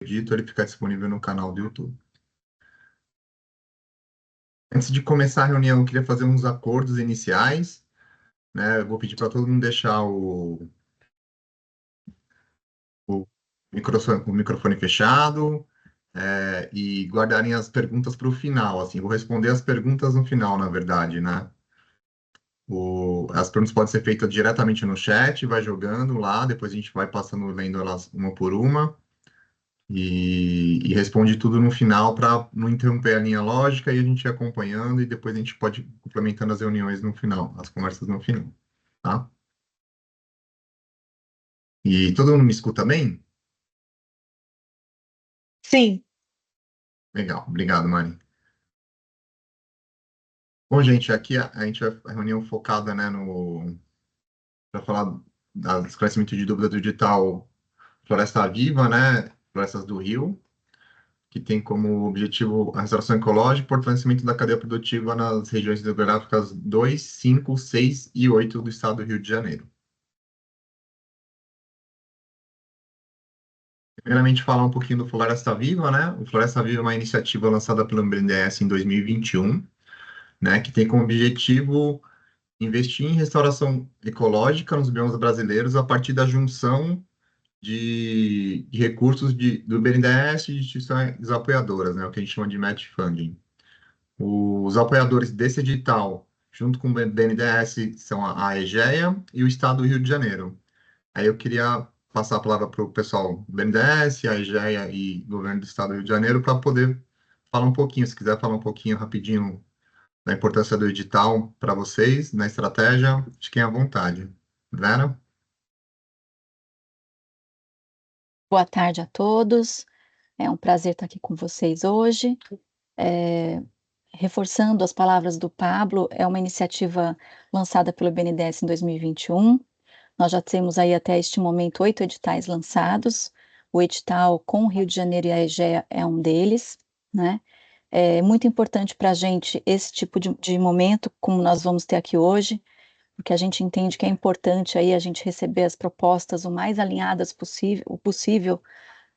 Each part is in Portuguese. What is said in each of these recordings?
edito, ele fica disponível no canal do YouTube. Antes de começar a reunião, eu queria fazer uns acordos iniciais, né? Eu vou pedir para todo mundo deixar o o microfone fechado, e guardarem as perguntas para o final, assim. Vou responder as perguntas no final, na verdade, né? As perguntas podem ser feitas diretamente no chat, vai jogando lá, depois a gente vai passando, lendo elas uma por uma, e responde tudo no final para não interromper a linha lógica e a gente ir acompanhando, e depois a gente pode ir complementando as reuniões no final, as conversas no final, tá? E todo mundo me escuta bem? Sim. Legal, obrigado, Mari. Bom, gente, aqui a gente vai a reunião focada, né, para falar do esclarecimento de dúvida do edital Floresta Viva, né, Florestas do Rio, que tem como objetivo a restauração ecológica e fortalecimento da cadeia produtiva nas regiões geográficas 2, 5, 6 e 8 do estado do Rio de Janeiro. Primeiramente, falar um pouquinho do Floresta Viva, né? O Floresta Viva é uma iniciativa lançada pelo BNDES em 2021, né, que tem como objetivo investir em restauração ecológica nos biomas brasileiros a partir da junção de recursos do BNDES e de instituições apoiadoras, né, o que a gente chama de match funding. Os apoiadores desse edital, junto com o BNDES, são a EGEA e o Estado do Rio de Janeiro. Aí eu queria passar a palavra para o pessoal do BNDES, a EGEA e Governo do Estado do Rio de Janeiro para poder falar um pouquinho, se quiser falar um pouquinho rapidinho da importância do edital para vocês, na estratégia, fiquem à vontade. Vera? Boa tarde a todos. É um prazer estar aqui com vocês hoje. É, Reforçando as palavras do Pablo, é uma iniciativa lançada pelo BNDES em 2021. Nós já temos aí até este momento 8 editais lançados. O edital com o Rio de Janeiro e a EGEA é um deles, né? É muito importante para a gente esse tipo de momento, como nós vamos ter aqui hoje, porque a gente entende que é importante aí a gente receber as propostas o mais alinhadas possível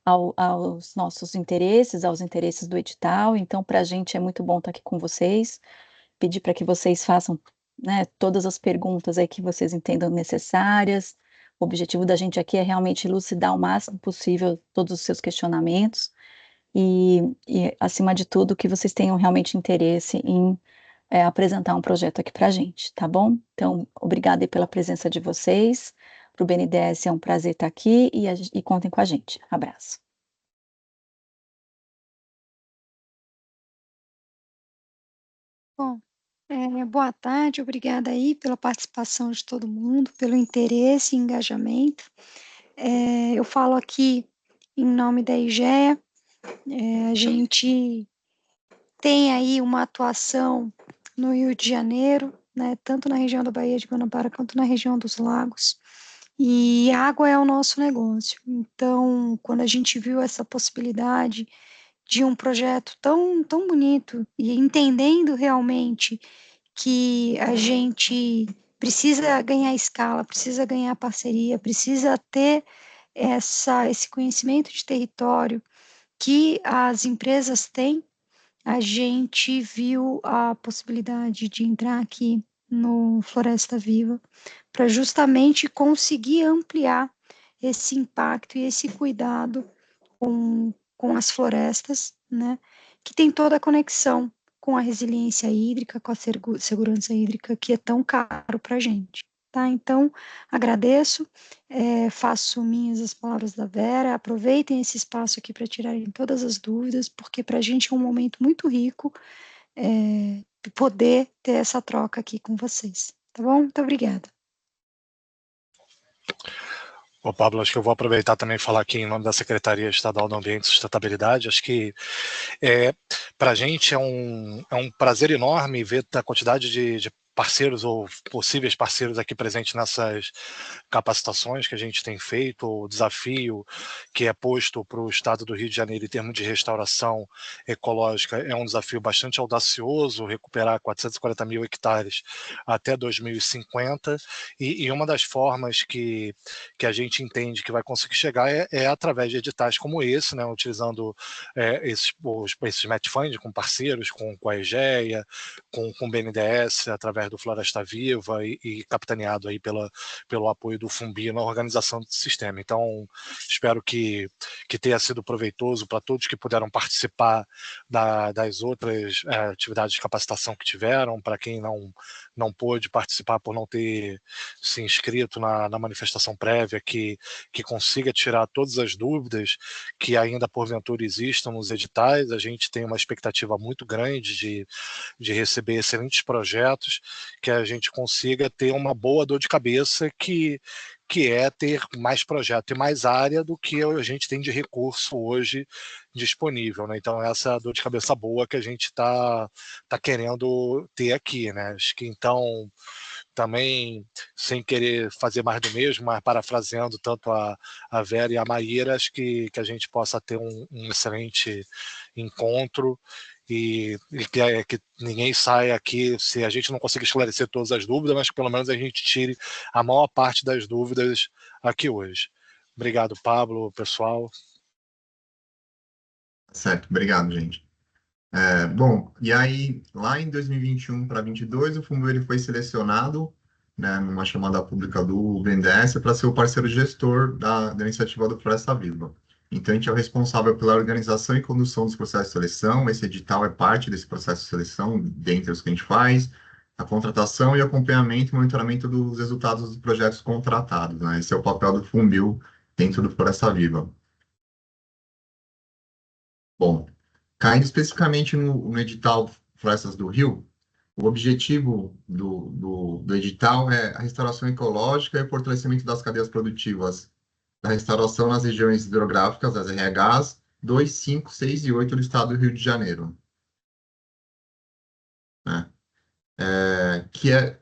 aos nossos interesses, aos interesses do edital. Então, para a gente é muito bom estar aqui com vocês, pedir para que vocês façam, né, todas as perguntas aí que vocês entendam necessárias. O objetivo da gente aqui é realmente elucidar o máximo possível todos os seus questionamentos acima de tudo, que vocês tenham realmente interesse em apresentar um projeto aqui para a gente, tá bom? Então, obrigada aí pela presença de vocês. Para o BNDES é um prazer estar aqui e contem com a gente. Abraço. Bom, boa tarde, obrigada aí pela participação de todo mundo, pelo interesse e engajamento. Eu falo aqui em nome da IGEA, a gente tem aí uma atuação no Rio de Janeiro, né, tanto na região da Baía de Guanabara quanto na região dos Lagos, e água é o nosso negócio. Então, quando a gente viu essa possibilidade de um projeto tão, tão bonito e entendendo realmente que a gente precisa ganhar escala, precisa ganhar parceria, precisa ter esse conhecimento de território que as empresas têm, a gente viu a possibilidade de entrar aqui no Floresta Viva para justamente conseguir ampliar esse impacto e esse cuidado com as florestas, né, que tem toda a conexão com a resiliência hídrica, com a segurança hídrica, que é tão caro para a gente. Tá? Então, agradeço, faço minhas as palavras da Vera, aproveitem esse espaço aqui para tirarem todas as dúvidas, porque para a gente é um momento muito rico poder ter essa troca aqui com vocês. Tá bom? Muito obrigada. Ô, Pablo, acho que eu vou aproveitar também e falar aqui em nome da Secretaria Estadual do Ambiente e Sustentabilidade. Acho que para a gente é um prazer enorme ver a quantidade de parceiros ou possíveis parceiros aqui presentes nessas capacitações que a gente tem feito, o desafio que é posto para o estado do Rio de Janeiro em termos de restauração ecológica é um desafio bastante audacioso, recuperar 440 mil hectares até 2050, e uma das formas que a gente entende que vai conseguir chegar é através de editais como esse, né, utilizando esses match funds com parceiros, com a EGEA, com o BNDES, através do Floresta Viva e capitaneado aí pelo apoio do FUNBI na organização do sistema. Então, espero que tenha sido proveitoso para todos que puderam participar das outras atividades de capacitação que tiveram, para quem não pôde participar por não ter se inscrito na manifestação prévia, que consiga tirar todas as dúvidas que ainda porventura existam nos editais. A gente tem uma expectativa muito grande de receber excelentes projetos, que a gente consiga ter uma boa dor de cabeça, que é ter mais projeto e mais área do que a gente tem de recurso hoje disponível, né? Então, essa é a dor de cabeça boa que a gente está querendo ter aqui, né? Acho que, então, também, sem querer fazer mais do mesmo, mas parafraseando tanto a Vera e a Maíra, acho que a gente possa ter um excelente encontro e que ninguém saia aqui, se a gente não conseguir esclarecer todas as dúvidas, mas que pelo menos a gente tire a maior parte das dúvidas aqui hoje. Obrigado, Pablo, pessoal. Certo, obrigado, gente. Bom, e aí, lá em 2021 para 2022, o fundo ele foi selecionado, né, numa chamada pública do BNDES para ser o parceiro gestor da iniciativa do Floresta Viva. Então, a gente é o responsável pela organização e condução dos processos de seleção. Esse edital é parte desse processo de seleção, dentre os que a gente faz, a contratação e acompanhamento e monitoramento dos resultados dos projetos contratados, né? Esse é o papel do FUNBIL dentro do Floresta Viva. Bom, caindo especificamente no edital Florestas do Rio, o objetivo do edital é a restauração ecológica e o fortalecimento das cadeias produtivas da restauração nas regiões hidrográficas, das RHs 2, 5, 6 e 8 do estado do Rio de Janeiro. Né?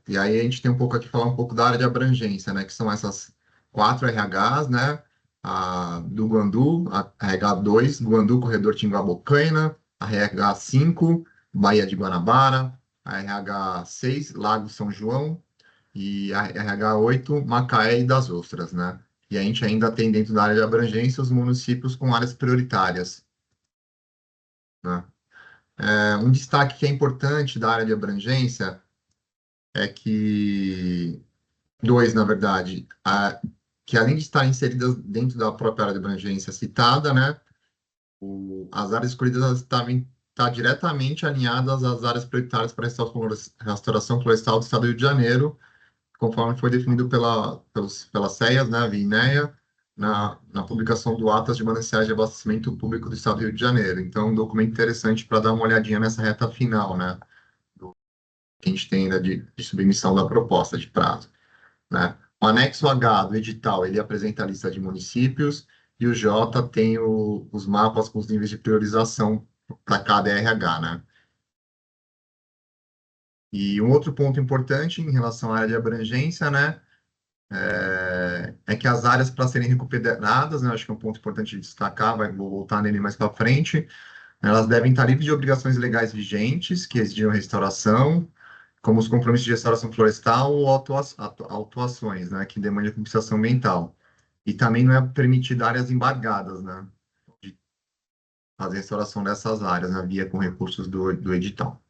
E aí a gente tem um pouco aqui, falar um pouco da área de abrangência, né? Que são essas 4 RHs, né? A do Guandu, a RH2, Guandu, Corredor Tinguabocaina, a RH5, Baía de Guanabara, a RH6, Lago São João, e a RH8, Macaé e das Ostras, né? E a gente ainda tem dentro da área de abrangência os municípios com áreas prioritárias, né? Um destaque que é importante da área de abrangência é que, na verdade, que além de estar inseridas dentro da própria área de abrangência citada, né, as áreas escolhidas devem estar diretamente alinhadas às áreas prioritárias para a restauração florestal do estado do Rio de Janeiro, conforme foi definido pelas CEAs, né, a VINEA, na publicação do Atas de Mananciais de Abastecimento Público do Estado do Rio de Janeiro. Então, um documento interessante para dar uma olhadinha nessa reta final, né, que a gente tem ainda de submissão da proposta de prazo, né. O anexo H do edital, ele apresenta a lista de municípios, e o J tem os mapas com os níveis de priorização para cada RH, né. E um outro ponto importante em relação à área de abrangência, né, é que as áreas para serem recuperadas, né, acho que é um ponto importante de destacar, vou voltar nele mais para frente, elas devem estar livres de obrigações legais vigentes que exigem restauração, como os compromissos de restauração florestal ou autuações, né, que demandam compensação ambiental. E também não é permitido áreas embargadas, né, de fazer restauração dessas áreas, né, via com recursos do edital.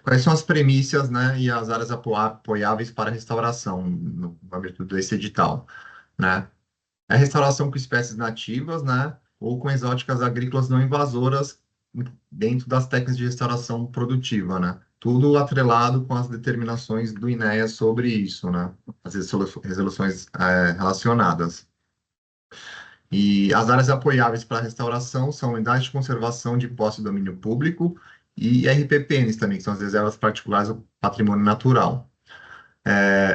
Quais são as premissas, né, e as áreas apoiáveis para restauração no âmbito desse edital, né? A restauração com espécies nativas, né, ou com exóticas agrícolas não invasoras dentro das técnicas de restauração produtiva, né? Tudo atrelado com as determinações do INEA sobre isso, né? As resoluções relacionadas. E as áreas apoiáveis para restauração são unidades de conservação de posse de domínio público e RPPNs também, que são as reservas particulares do patrimônio natural.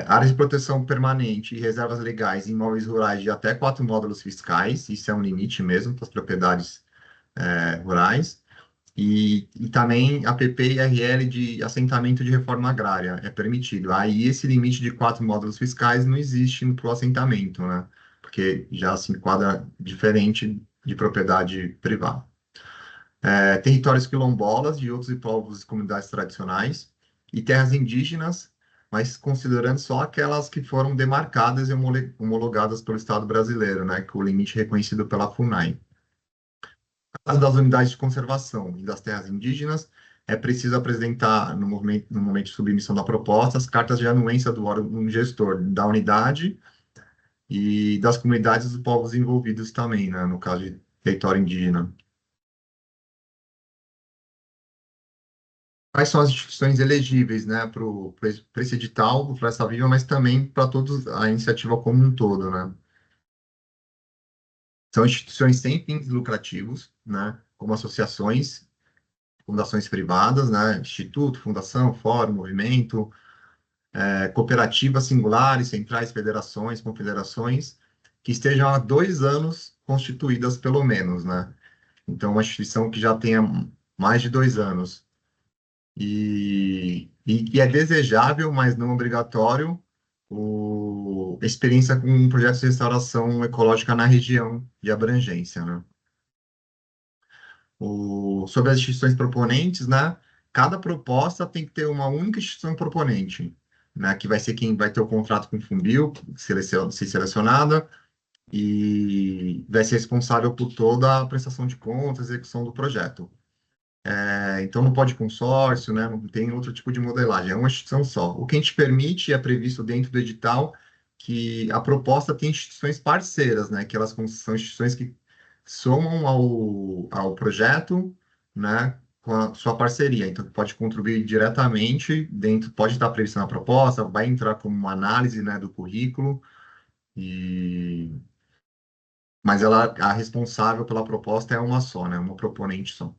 Áreas de proteção permanente e reservas legais em imóveis rurais de até 4 módulos fiscais, isso é um limite mesmo para as propriedades rurais. E também APP e RL de assentamento de reforma agrária é permitido. Aí esse limite de 4 módulos fiscais não existe para o assentamento, né? Porque já se enquadra diferente de propriedade privada. Territórios quilombolas de outros povos e comunidades tradicionais e terras indígenas, mas considerando só aquelas que foram demarcadas e homologadas pelo Estado brasileiro, né? Que é o limite reconhecido pela FUNAI. Caso das unidades de conservação e das terras indígenas, é preciso apresentar, no momento de submissão da proposta, as cartas de anuência do órgão gestor da unidade e das comunidades dos povos envolvidos também, né, no caso de território indígena. Quais são as instituições elegíveis, né, para esse edital do Floresta Viva, mas também para todos a iniciativa como um todo, né? São instituições sem fins lucrativos, né, como associações, fundações privadas, né, instituto, fundação, fórum, movimento, cooperativas singulares, centrais, federações, confederações, que estejam há 2 anos constituídas, pelo menos, né? Então, uma instituição que já tenha mais de 2 anos. E é desejável, mas não obrigatório, experiência com projetos de restauração ecológica na região de abrangência, né? Sobre as instituições proponentes, né? Cada proposta tem que ter uma única instituição proponente, né? Que vai ser quem vai ter o contrato com o Funbil, ser selecionada, e vai ser responsável por toda a prestação de contas e execução do projeto. Então não pode consórcio, né? Não tem outro tipo de modelagem, é uma instituição só. O que a gente permite é previsto dentro do edital que a proposta tem instituições parceiras, né? Que elas são instituições que somam ao projeto, né? Com a sua parceria. Então pode contribuir diretamente dentro, pode estar previsto na proposta, vai entrar como uma análise, né, do currículo e mas a responsável pela proposta é uma só, né? Uma proponente só.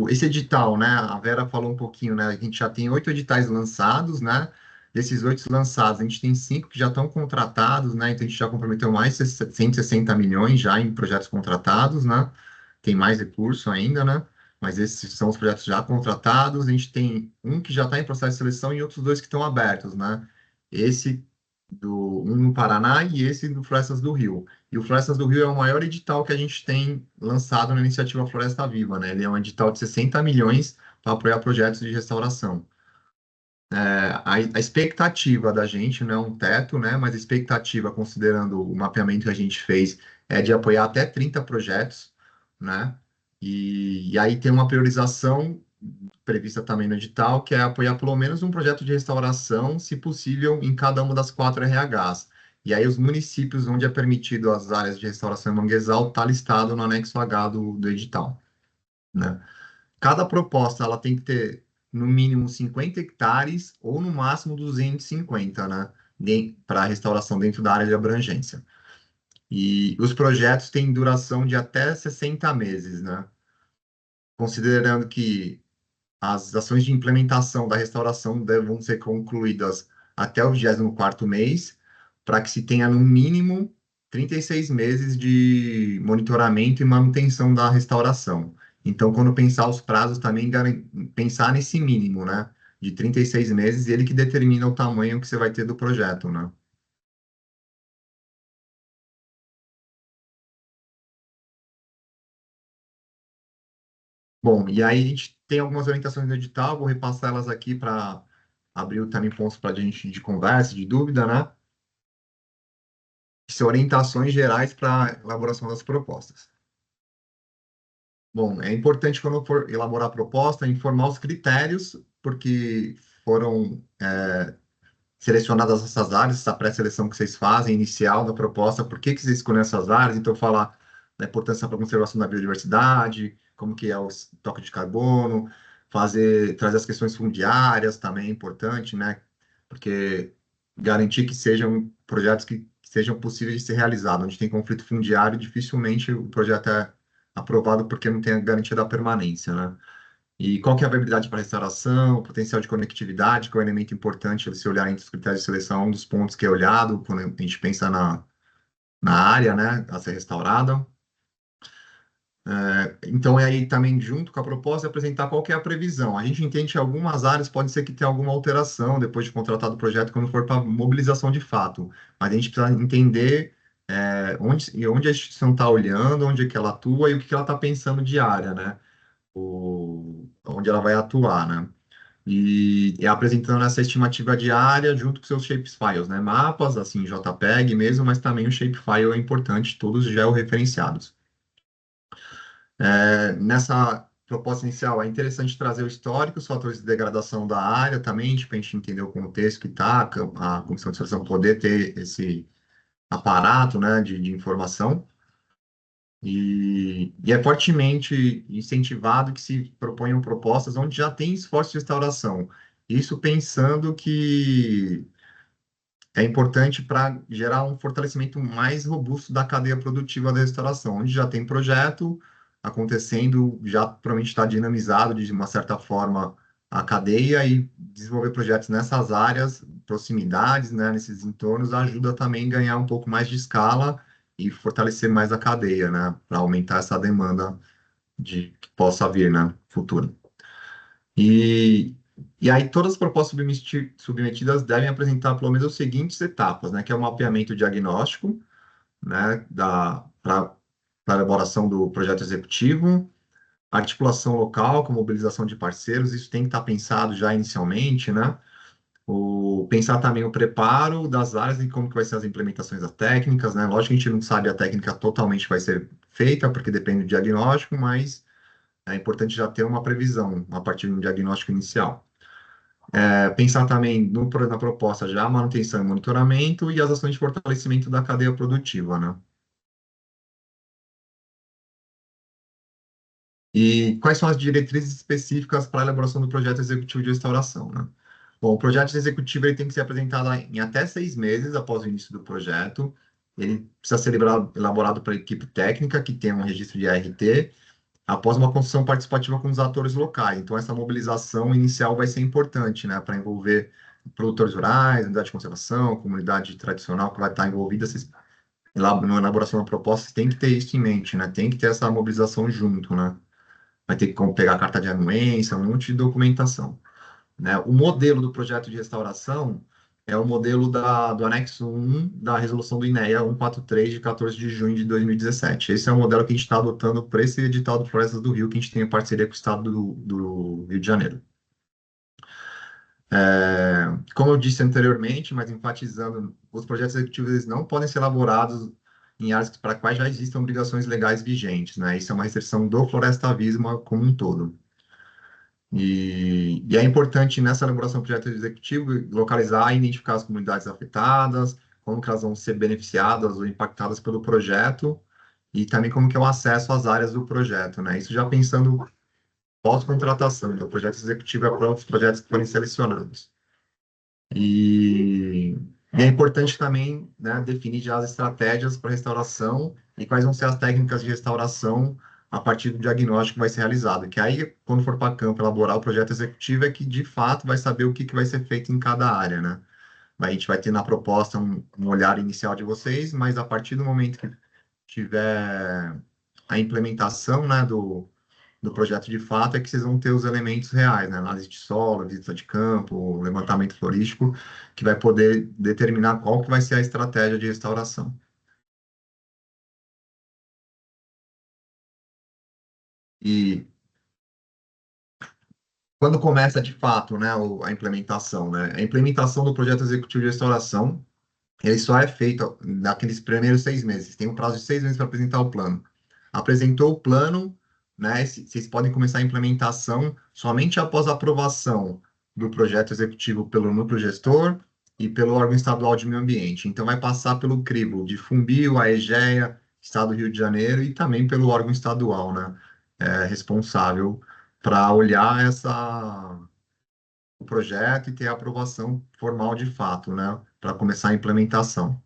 Esse edital, né? A Vera falou um pouquinho, né? A gente já tem 8 editais lançados, né? Desses 8 lançados, a gente tem 5 que já estão contratados, né? Então a gente já comprometeu mais de 160 milhões já em projetos contratados, né? Tem mais recurso ainda, né? Mas esses são os projetos já contratados. A gente tem um que já está em processo de seleção e outros 2 que estão abertos, né? Esse um no Paraná e esse do Florestas do Rio. E o Florestas do Rio é o maior edital que a gente tem lançado na iniciativa Floresta Viva, né? Ele é um edital de 60 milhões para apoiar projetos de restauração. A expectativa da gente não é um teto, né? Mas a expectativa, considerando o mapeamento que a gente fez, é de apoiar até 30 projetos, né? E aí tem uma priorização prevista também no edital, que é apoiar pelo menos um projeto de restauração, se possível, em cada uma das 4 RHs. E aí os municípios onde é permitido as áreas de restauração em manguezal está listado no anexo H do edital, né? Cada proposta ela tem que ter no mínimo 50 hectares ou no máximo 250, né? Para restauração dentro da área de abrangência. E os projetos têm duração de até 60 meses, né? Considerando que as ações de implementação da restauração vão ser concluídas até o 24º mês, para que se tenha no mínimo 36 meses de monitoramento e manutenção da restauração. Então, quando pensar os prazos, também pensar nesse mínimo, né? De 36 meses, ele que determina o tamanho que você vai ter do projeto, né? Bom, e aí a gente tem algumas orientações no edital, vou repassar elas aqui para abrir também pontos para a gente de conversa, de dúvida, né? Que são orientações gerais para a elaboração das propostas. Bom, é importante quando for elaborar a proposta, informar os critérios, porque foram selecionadas essas áreas, essa pré-seleção que vocês fazem, inicial da proposta, por que vocês escolheram essas áreas, então falar da importância para a conservação da biodiversidade, como que é o toque de carbono, trazer as questões fundiárias também é importante, né? Porque garantir que sejam projetos que sejam possíveis de ser realizados. Onde tem conflito fundiário, dificilmente o projeto é aprovado porque não tem a garantia da permanência, né? E qual que é a viabilidade para restauração, o potencial de conectividade, que é um elemento importante você olhar entre os critérios de seleção, um dos pontos que é olhado quando a gente pensa na área, né, a ser restaurada. Então, é aí também, junto com a proposta, apresentar qual que é a previsão. A gente entende que algumas áreas pode ser que tenha alguma alteração depois de contratado o projeto, quando for para mobilização de fato. Mas a gente precisa entender onde a instituição está olhando, onde é que ela atua e o que que ela está pensando de área, né? Onde ela vai atuar, né? E apresentando essa estimativa diária junto com seus shapefiles, né? Mapas, assim, JPEG mesmo, mas também o shapefile é importante, todos georreferenciados. Nessa proposta inicial, é interessante trazer o histórico, os fatores de degradação da área também, tipo, a gente entender o contexto que está, a Comissão de Seleção poder ter esse aparato, né, de informação. E é fortemente incentivado que se proponham propostas onde já tem esforço de restauração. Isso pensando que é importante para gerar um fortalecimento mais robusto da cadeia produtiva da restauração, onde já tem projeto acontecendo, já provavelmente está dinamizado de uma certa forma a cadeia e desenvolver projetos nessas áreas, proximidades, né, nesses entornos, ajuda também a ganhar um pouco mais de escala e fortalecer mais a cadeia, né, para aumentar essa demanda que possa vir, né, futuro. E aí todas as propostas submetidas devem apresentar pelo menos as seguintes etapas, né, que é o mapeamento diagnóstico, né, para a elaboração do projeto executivo, articulação local com mobilização de parceiros, isso tem que estar pensado já inicialmente, né, pensar também o preparo das áreas e como que vai ser as implementações das técnicas, né, lógico que a gente não sabe a técnica totalmente vai ser feita, porque depende do diagnóstico, mas é importante já ter uma previsão a partir de um diagnóstico inicial. Pensar também na proposta já a manutenção e monitoramento e as ações de fortalecimento da cadeia produtiva, né? E quais são as diretrizes específicas para a elaboração do projeto executivo de restauração, né? Bom, o projeto executivo ele tem que ser apresentado em até 6 meses após o início do projeto. Ele precisa ser elaborado pela equipe técnica, que tem um registro de ART, após uma construção participativa com os atores locais. Então, essa mobilização inicial vai ser importante, né, para envolver produtores rurais, unidade de conservação, comunidade tradicional que vai estar envolvida. Na elaboração da proposta, vocês têm que ter isso em mente, né? Tem que ter essa mobilização junto, né? Vai ter que pegar a carta de anuência, um monte de documentação, né? O modelo do projeto de restauração é o modelo do anexo 1 da resolução do INEA 143, de 14 de junho de 2017. Esse é o modelo que a gente está adotando para esse edital do Florestas do Rio, que a gente tem em parceria com o Estado do Rio de Janeiro. Como eu disse anteriormente, mas enfatizando, os projetos executivos eles não podem ser elaborados em áreas para quais já existem obrigações legais vigentes, né? Isso é uma restrição do Floresta-Visma como um todo. E é importante nessa elaboração do projeto executivo localizar e identificar as comunidades afetadas, como que elas vão ser beneficiadas ou impactadas pelo projeto, e também como que é o acesso às áreas do projeto, né? Isso já pensando pós-contratação, então o projeto executivo é para os projetos que forem selecionados. E é importante também, né, definir já as estratégias para restauração e quais vão ser as técnicas de restauração a partir do diagnóstico que vai ser realizado. Que aí, quando for para campo elaborar o projeto executivo, é que de fato vai saber o que vai ser feito em cada área, né? A gente vai ter na proposta um olhar inicial de vocês, mas a partir do momento que tiver a implementação, né, do projeto de fato, é que vocês vão ter os elementos reais, né? Análise de solo, visita de campo, levantamento florístico, que vai poder determinar qual que vai ser a estratégia de restauração. E quando começa de fato, né, a implementação, né? A implementação do projeto executivo de restauração, ele só é feito naqueles primeiros 6 meses. Tem um prazo de 6 meses para apresentar o plano. Apresentou o plano, né? Vocês podem começar a implementação somente após a aprovação do projeto executivo pelo núcleo gestor e pelo órgão estadual de meio ambiente. Então, vai passar pelo crivo de Fumbio, a EGEA, Estado do Rio de Janeiro, e também pelo órgão estadual, né? Responsável para olhar o projeto e ter a aprovação formal de fato, né? Para começar a implementação.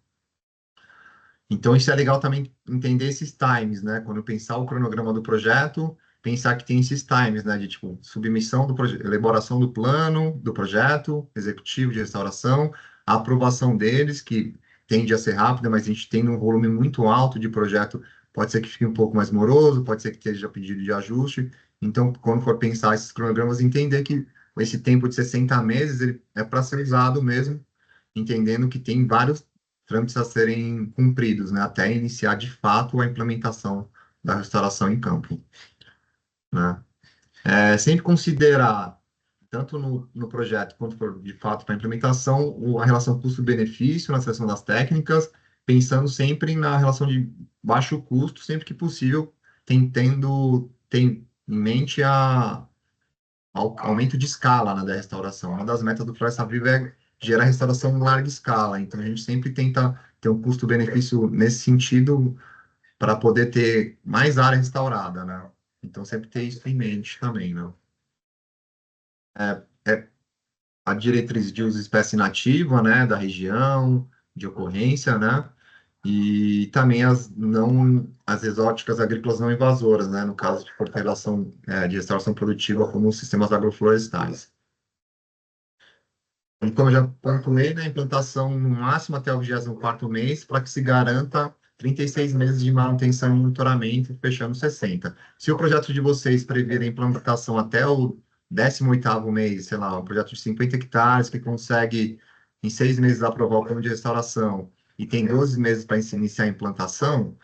Então, isso é legal também entender esses times, né? Quando pensar o cronograma do projeto, pensar que tem esses times, né? De, tipo, submissão do projeto, elaboração do plano, do projeto, executivo de restauração, a aprovação deles, que tende a ser rápida, mas a gente tem um volume muito alto de projeto pode ser que fique um pouco mais moroso, pode ser que esteja pedido de ajuste. Então, quando for pensar esses cronogramas, entender que esse tempo de 60 meses ele é para ser usado mesmo, entendendo que tem vários trâmites a serem cumpridos, né, até iniciar de fato a implementação da restauração em campo, né? Sempre considerar, tanto no projeto quanto for de fato para a implementação, a relação custo-benefício na seleção das técnicas, pensando sempre na relação de baixo custo, sempre que possível, tem em mente aumento de escala, né, da restauração. Uma das metas do Floresta Viva é gerar restauração em larga escala, então a gente sempre tenta ter um custo-benefício nesse sentido para poder ter mais área restaurada, né? Então sempre ter isso em mente também, né? É a diretriz de uso de espécie nativa, né, da região, de ocorrência, né? E também as exóticas agrícolas não invasoras, né, no caso de conservação, de restauração produtiva, como os sistemas agroflorestais. E como eu já pontuei, né, implantação no máximo até o 24º mês, para que se garanta 36 meses de manutenção e monitoramento, fechando 60. Se o projeto de vocês prevê a implantação até o 18º mês, sei lá, um projeto de 50 hectares, que consegue em 6 meses aprovar o plano de restauração, e tem 12 meses para iniciar a implantação,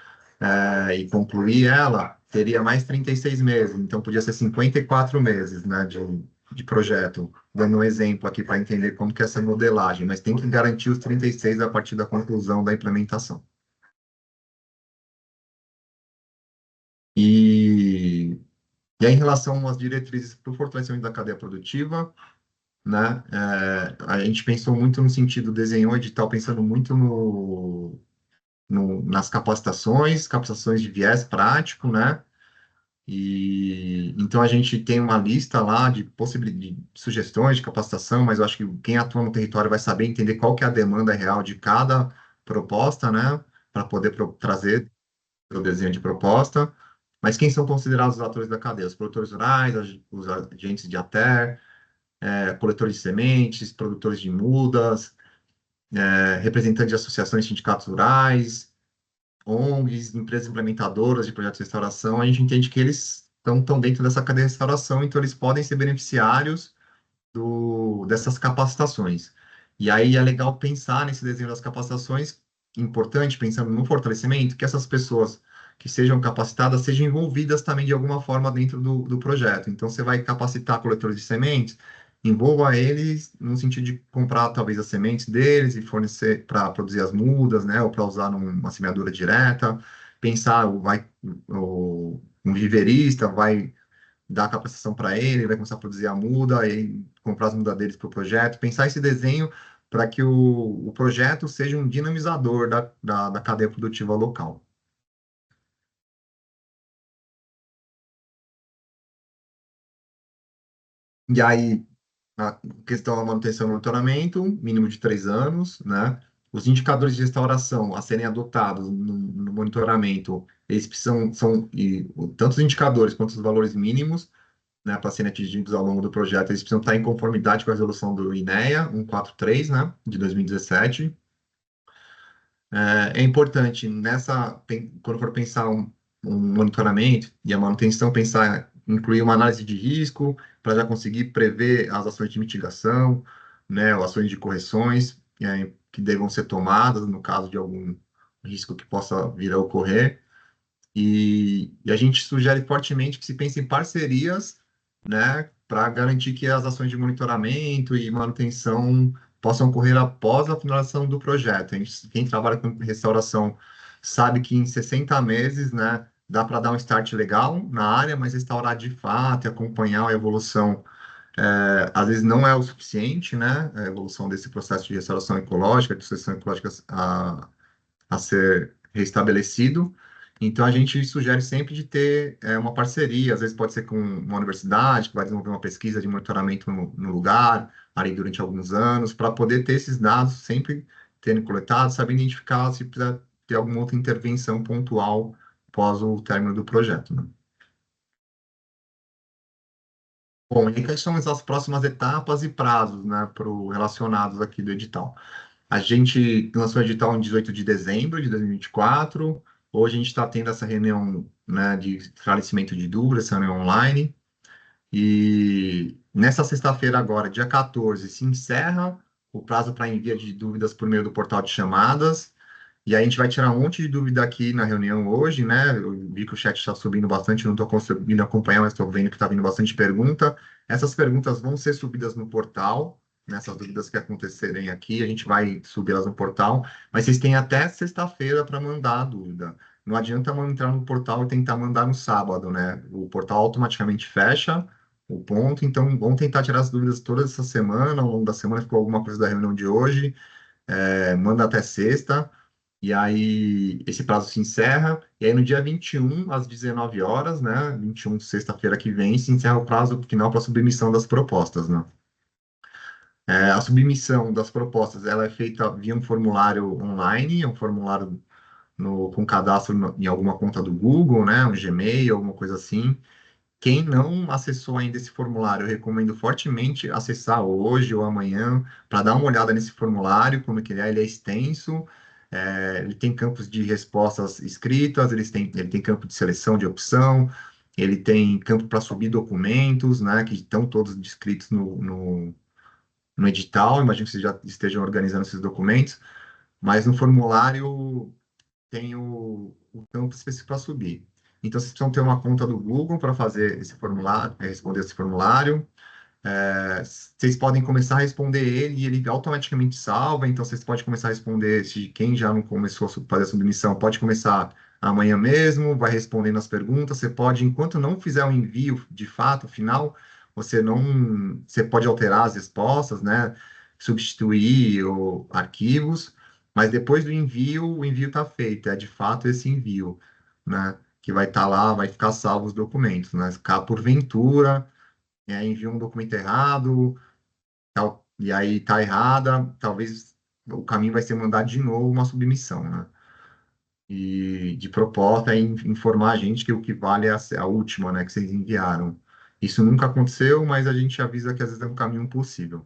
e concluir ela, teria mais 36 meses, então podia ser 54 meses, né, de projeto, dando um exemplo aqui para entender como que é essa modelagem, mas tem que garantir os 36 a partir da conclusão da implementação. E aí, em relação às diretrizes para o fortalecimento da cadeia produtiva, né, a gente pensou muito no sentido, desenhou o edital pensando muito nas capacitações de viés prático, né, e então a gente tem uma lista lá de possibilidades, de sugestões de capacitação, mas eu acho que quem atua no território vai saber entender qual que é a demanda real de cada proposta, né, para poder trazer o desenho de proposta. Mas quem são considerados os atores da cadeia? Os produtores rurais, os agentes de ATER, coletores de sementes, produtores de mudas, representantes de associações e sindicatos rurais, ONGs, empresas implementadoras de projetos de restauração. A gente entende que eles estão dentro dessa cadeia de restauração, então eles podem ser beneficiários dessas capacitações. E aí é legal pensar nesse desenho das capacitações, importante, pensando no fortalecimento, que essas pessoas que sejam capacitadas sejam envolvidas também de alguma forma dentro do projeto. Então, você vai capacitar coletores de sementes, envolva eles no sentido de comprar talvez as sementes deles e fornecer para produzir as mudas, né, ou para usar numa semeadura direta. Pensar, um viverista vai dar a capacitação para ele, vai começar a produzir a muda, e comprar as mudas deles para o projeto, pensar esse desenho para que o projeto seja um dinamizador da cadeia produtiva local. E aí, a questão da manutenção e monitoramento, mínimo de 3 anos, né? Os indicadores de restauração a serem adotados no monitoramento, eles precisam, tanto os indicadores quanto os valores mínimos, né, para serem atingidos ao longo do projeto, eles precisam estar em conformidade com a resolução do INEA 143, né, de 2017. É importante, quando for pensar um monitoramento e a manutenção, incluir uma análise de risco, para já conseguir prever as ações de mitigação, né, ou ações de correções que devam ser tomadas no caso de algum risco que possa vir a ocorrer. E a gente sugere fortemente que se pense em parcerias, né, para garantir que as ações de monitoramento e manutenção possam ocorrer após a finalização do projeto. Quem trabalha com restauração sabe que em 60 meses, né, dá para dar um start legal na área, mas restaurar de fato e acompanhar a evolução, às vezes não é o suficiente, né, a evolução desse processo de restauração ecológica, de sucessão ecológica a ser restabelecido. Então, a gente sugere sempre de ter uma parceria, às vezes pode ser com uma universidade, que vai desenvolver uma pesquisa de monitoramento no lugar, ali durante alguns anos, para poder ter esses dados sempre tendo coletados, saber identificar se precisa ter alguma outra intervenção pontual após o término do projeto, né? Bom, e quais são as próximas etapas e prazos, né, relacionados aqui do edital? A gente lançou o edital em 18 de dezembro de 2024, Hoje a gente está tendo essa reunião, né, de esclarecimento de dúvidas, essa reunião online. E nessa sexta-feira agora, dia 14, se encerra o prazo para envio de dúvidas por meio do portal de chamadas. E aí a gente vai tirar um monte de dúvida aqui na reunião hoje, né? Eu vi que o chat está subindo bastante, não estou conseguindo acompanhar, mas estou vendo que está vindo bastante pergunta. Essas perguntas vão ser subidas no portal, nessas dúvidas que acontecerem aqui, a gente vai subir elas no portal, mas vocês têm até sexta-feira para mandar a dúvida. Não adianta entrar no portal e tentar mandar no sábado, né? O portal automaticamente fecha o ponto, então vamos tentar tirar as dúvidas toda essa semana, ao longo da semana, ficou alguma coisa da reunião de hoje, manda até sexta, e aí esse prazo se encerra, e aí no dia 21, às 19 horas, né, 21, sexta-feira que vem, se encerra o prazo final para a submissão das propostas, né. A submissão das propostas, ela é feita via um formulário online, é um formulário com cadastro em alguma conta do Google, né, um Gmail, alguma coisa assim. Quem não acessou ainda esse formulário, eu recomendo fortemente acessar hoje ou amanhã para dar uma olhada nesse formulário, como que ele é extenso, ele tem campos de respostas escritas, ele tem campo de seleção de opção, ele tem campo para subir documentos, né, que estão todos descritos no edital, imagino que vocês já estejam organizando esses documentos, mas no formulário tem o campo específico para subir. Então, vocês precisam ter uma conta do Google para fazer esse formulário, responder esse formulário. Vocês podem começar a responder ele e ele automaticamente salva. Então, vocês podem começar a responder. Se quem já não começou a fazer a submissão, pode começar amanhã mesmo, vai respondendo as perguntas. Você pode, enquanto não fizer o envio de fato final, você pode alterar as respostas, né? Substituir arquivos. Mas depois do envio, o envio está feito, é de fato esse envio, né? Que vai estar lá, vai ficar salvo os documentos, né? Caso porventura, envia um documento errado, e aí está errada, talvez o caminho vai ser mandar de novo uma submissão, né? E de proposta é informar a gente que o que vale é a última, né? Que vocês enviaram. Isso nunca aconteceu, mas a gente avisa que às vezes é um caminho possível.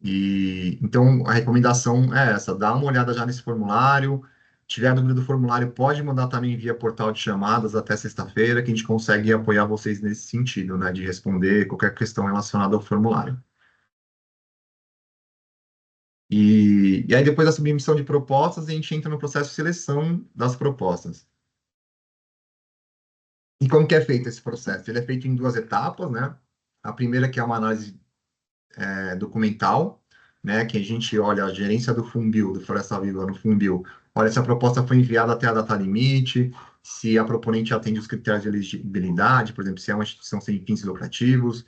E então a recomendação é essa: dá uma olhada já nesse formulário. Tiver dúvida do formulário, pode mandar também via portal de chamadas até sexta-feira, que a gente consegue apoiar vocês nesse sentido, né, de responder qualquer questão relacionada ao formulário. E aí, depois da submissão de propostas, a gente entra no processo de seleção das propostas. E como que é feito esse processo? Ele é feito em 2 etapas, né? A primeira que é uma análise documental, né, que a gente olha a gerência do Funbil, do Floresta Viva no Funbil, olha se a proposta foi enviada até a data limite, se a proponente atende os critérios de elegibilidade, por exemplo, se é uma instituição sem fins lucrativos,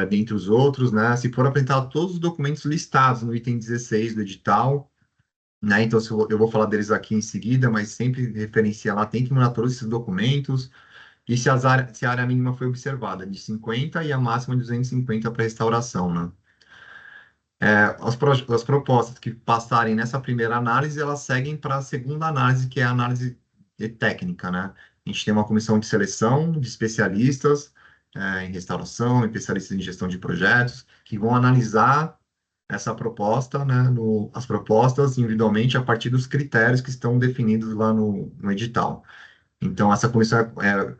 dentre os outros, né, se for apresentado todos os documentos listados no item 16 do edital, né, então eu vou falar deles aqui em seguida, mas sempre referencia lá, tem que mandar todos esses documentos, e se a área mínima foi observada, de 50 e a máxima de 250 para restauração, né. As propostas que passarem nessa primeira análise, elas seguem para a segunda análise, que é a análise técnica, né? A gente tem uma comissão de seleção de especialistas em restauração, especialistas em gestão de projetos, que vão analisar essa proposta, né, as propostas individualmente a partir dos critérios que estão definidos lá no edital. Então, essa comissão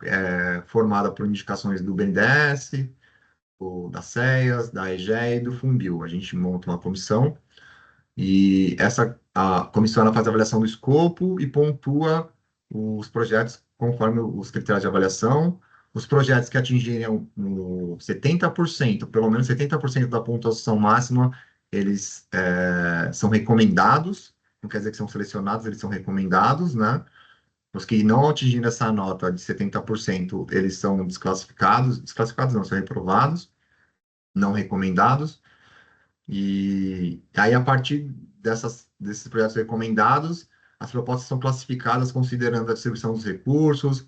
é formada por indicações do BNDES, da CEAS, da EGEA e do Funbil. A gente monta uma comissão e a comissão ela faz a avaliação do escopo e pontua os projetos conforme os critérios de avaliação. Os projetos que atingirem 70%, pelo menos 70% da pontuação máxima, eles são recomendados, não quer dizer que são selecionados, eles são recomendados, né? Os que não atingirem essa nota de 70%, eles são desclassificados não, são reprovados, não recomendados. E aí, a partir desses projetos recomendados, as propostas são classificadas considerando a distribuição dos recursos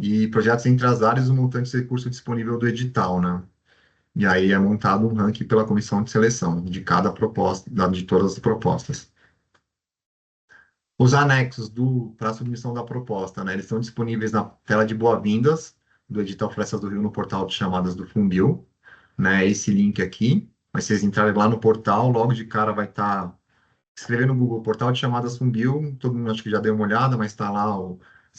e projetos entre as áreas e o montante de recurso disponível do edital, né? E aí é montado um ranking pela comissão de seleção de cada proposta, de todas as propostas. Os anexos para a submissão da proposta, né? Eles estão disponíveis na tela de boas-vindas do edital Florestas do Rio no portal de chamadas do Funbil, né? Esse link aqui. Mas vocês entrarem lá no portal, logo de cara vai estar escrever no Google Portal de Chamadas Funbil, todo mundo acho que já deu uma olhada, mas está lá,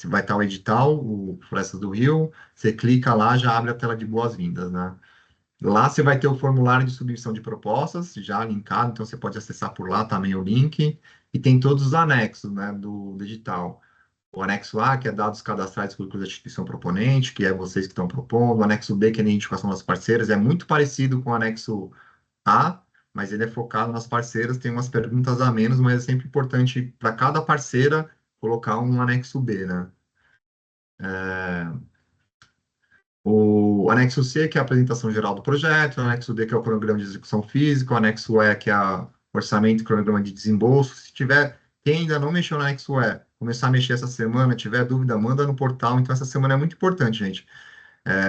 vai estar o edital, o Florestas do Rio, você clica lá, já abre a tela de boas-vindas, né? Lá você vai ter o formulário de submissão de propostas, já linkado, então você pode acessar por lá também o link, e tem todos os anexos, né, do edital. O anexo A, que é dados cadastrais públicos da instituição proponente, que é vocês que estão propondo. O anexo B, que é a identificação das parceiras, é muito parecido com o anexo A, mas ele é focado nas parceiras, tem umas perguntas a menos, mas é sempre importante para cada parceira colocar um anexo B, né? O anexo C, que é a apresentação geral do projeto, o anexo D, que é o cronograma de execução física, o anexo E, que é o orçamento e cronograma de desembolso. Se tiver, quem ainda não mexeu no anexo E, começar a mexer essa semana, tiver dúvida, manda no portal. Então, essa semana é muito importante, gente.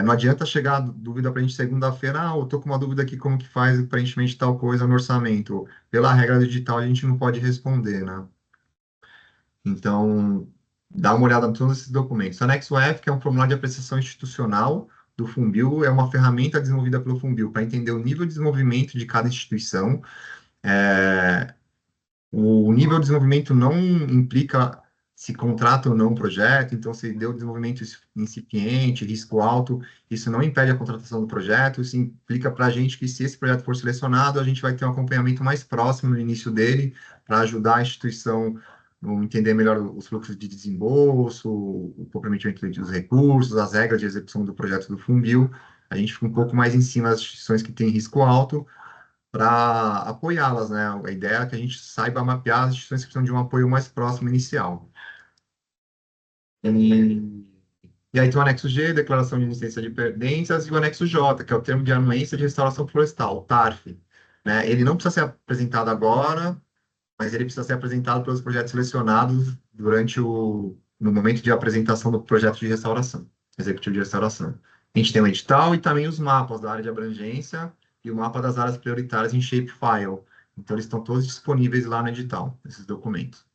Não adianta chegar dúvida para a gente segunda-feira, eu tô com uma dúvida aqui, como que faz o preenchimento de tal coisa no orçamento. Pela regra do edital, a gente não pode responder, né? Então, dá uma olhada em todos esses documentos. O anexo F, que é um formulário de apreciação institucional do Funbil, é uma ferramenta desenvolvida pelo Funbil para entender o nível de desenvolvimento de cada instituição. O nível de desenvolvimento não implica se contrata ou não um projeto, então se deu desenvolvimento incipiente, risco alto, isso não impede a contratação do projeto, isso implica para a gente que se esse projeto for selecionado, a gente vai ter um acompanhamento mais próximo no início dele, para ajudar a instituição a entender melhor os fluxos de desembolso, o comprometimento dos recursos, as regras de execução do projeto do Funbil. A gente fica um pouco mais em cima das instituições que têm risco alto, para apoiá-las, né? A ideia é que a gente saiba mapear as instituições que precisam de um apoio mais próximo inicial. E aí tem o anexo G, declaração de incidência de pendências, e o anexo J, que é o termo de anuência de restauração florestal, o TARF. Né? Ele não precisa ser apresentado agora, mas ele precisa ser apresentado pelos projetos selecionados no momento de apresentação do projeto de restauração, executivo de restauração. A gente tem o edital e também os mapas da área de abrangência e o mapa das áreas prioritárias em shapefile. Então, eles estão todos disponíveis lá no edital, esses documentos.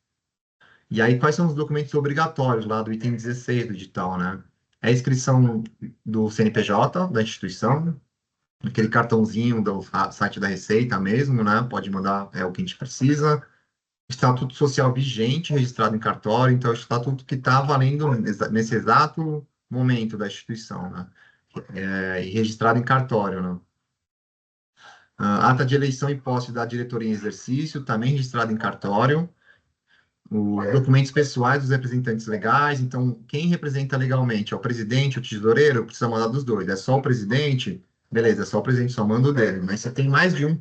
E aí, quais são os documentos obrigatórios lá do item 16 do edital, né? É a inscrição do CNPJ da instituição, aquele cartãozinho do site da Receita mesmo, né? Pode mandar, é o que a gente precisa. Estatuto social vigente, registrado em cartório, então é o estatuto que está valendo nesse exato momento da instituição, né? E registrado em cartório, né? Ata de eleição e posse da diretoria em exercício, também registrado em cartório. Os documentos pessoais dos representantes legais, então, quem representa legalmente é o presidente, o tesoureiro, precisa mandar dos dois. É só o presidente? Beleza, é só o presidente, só manda o dele. Mas você tem mais de um.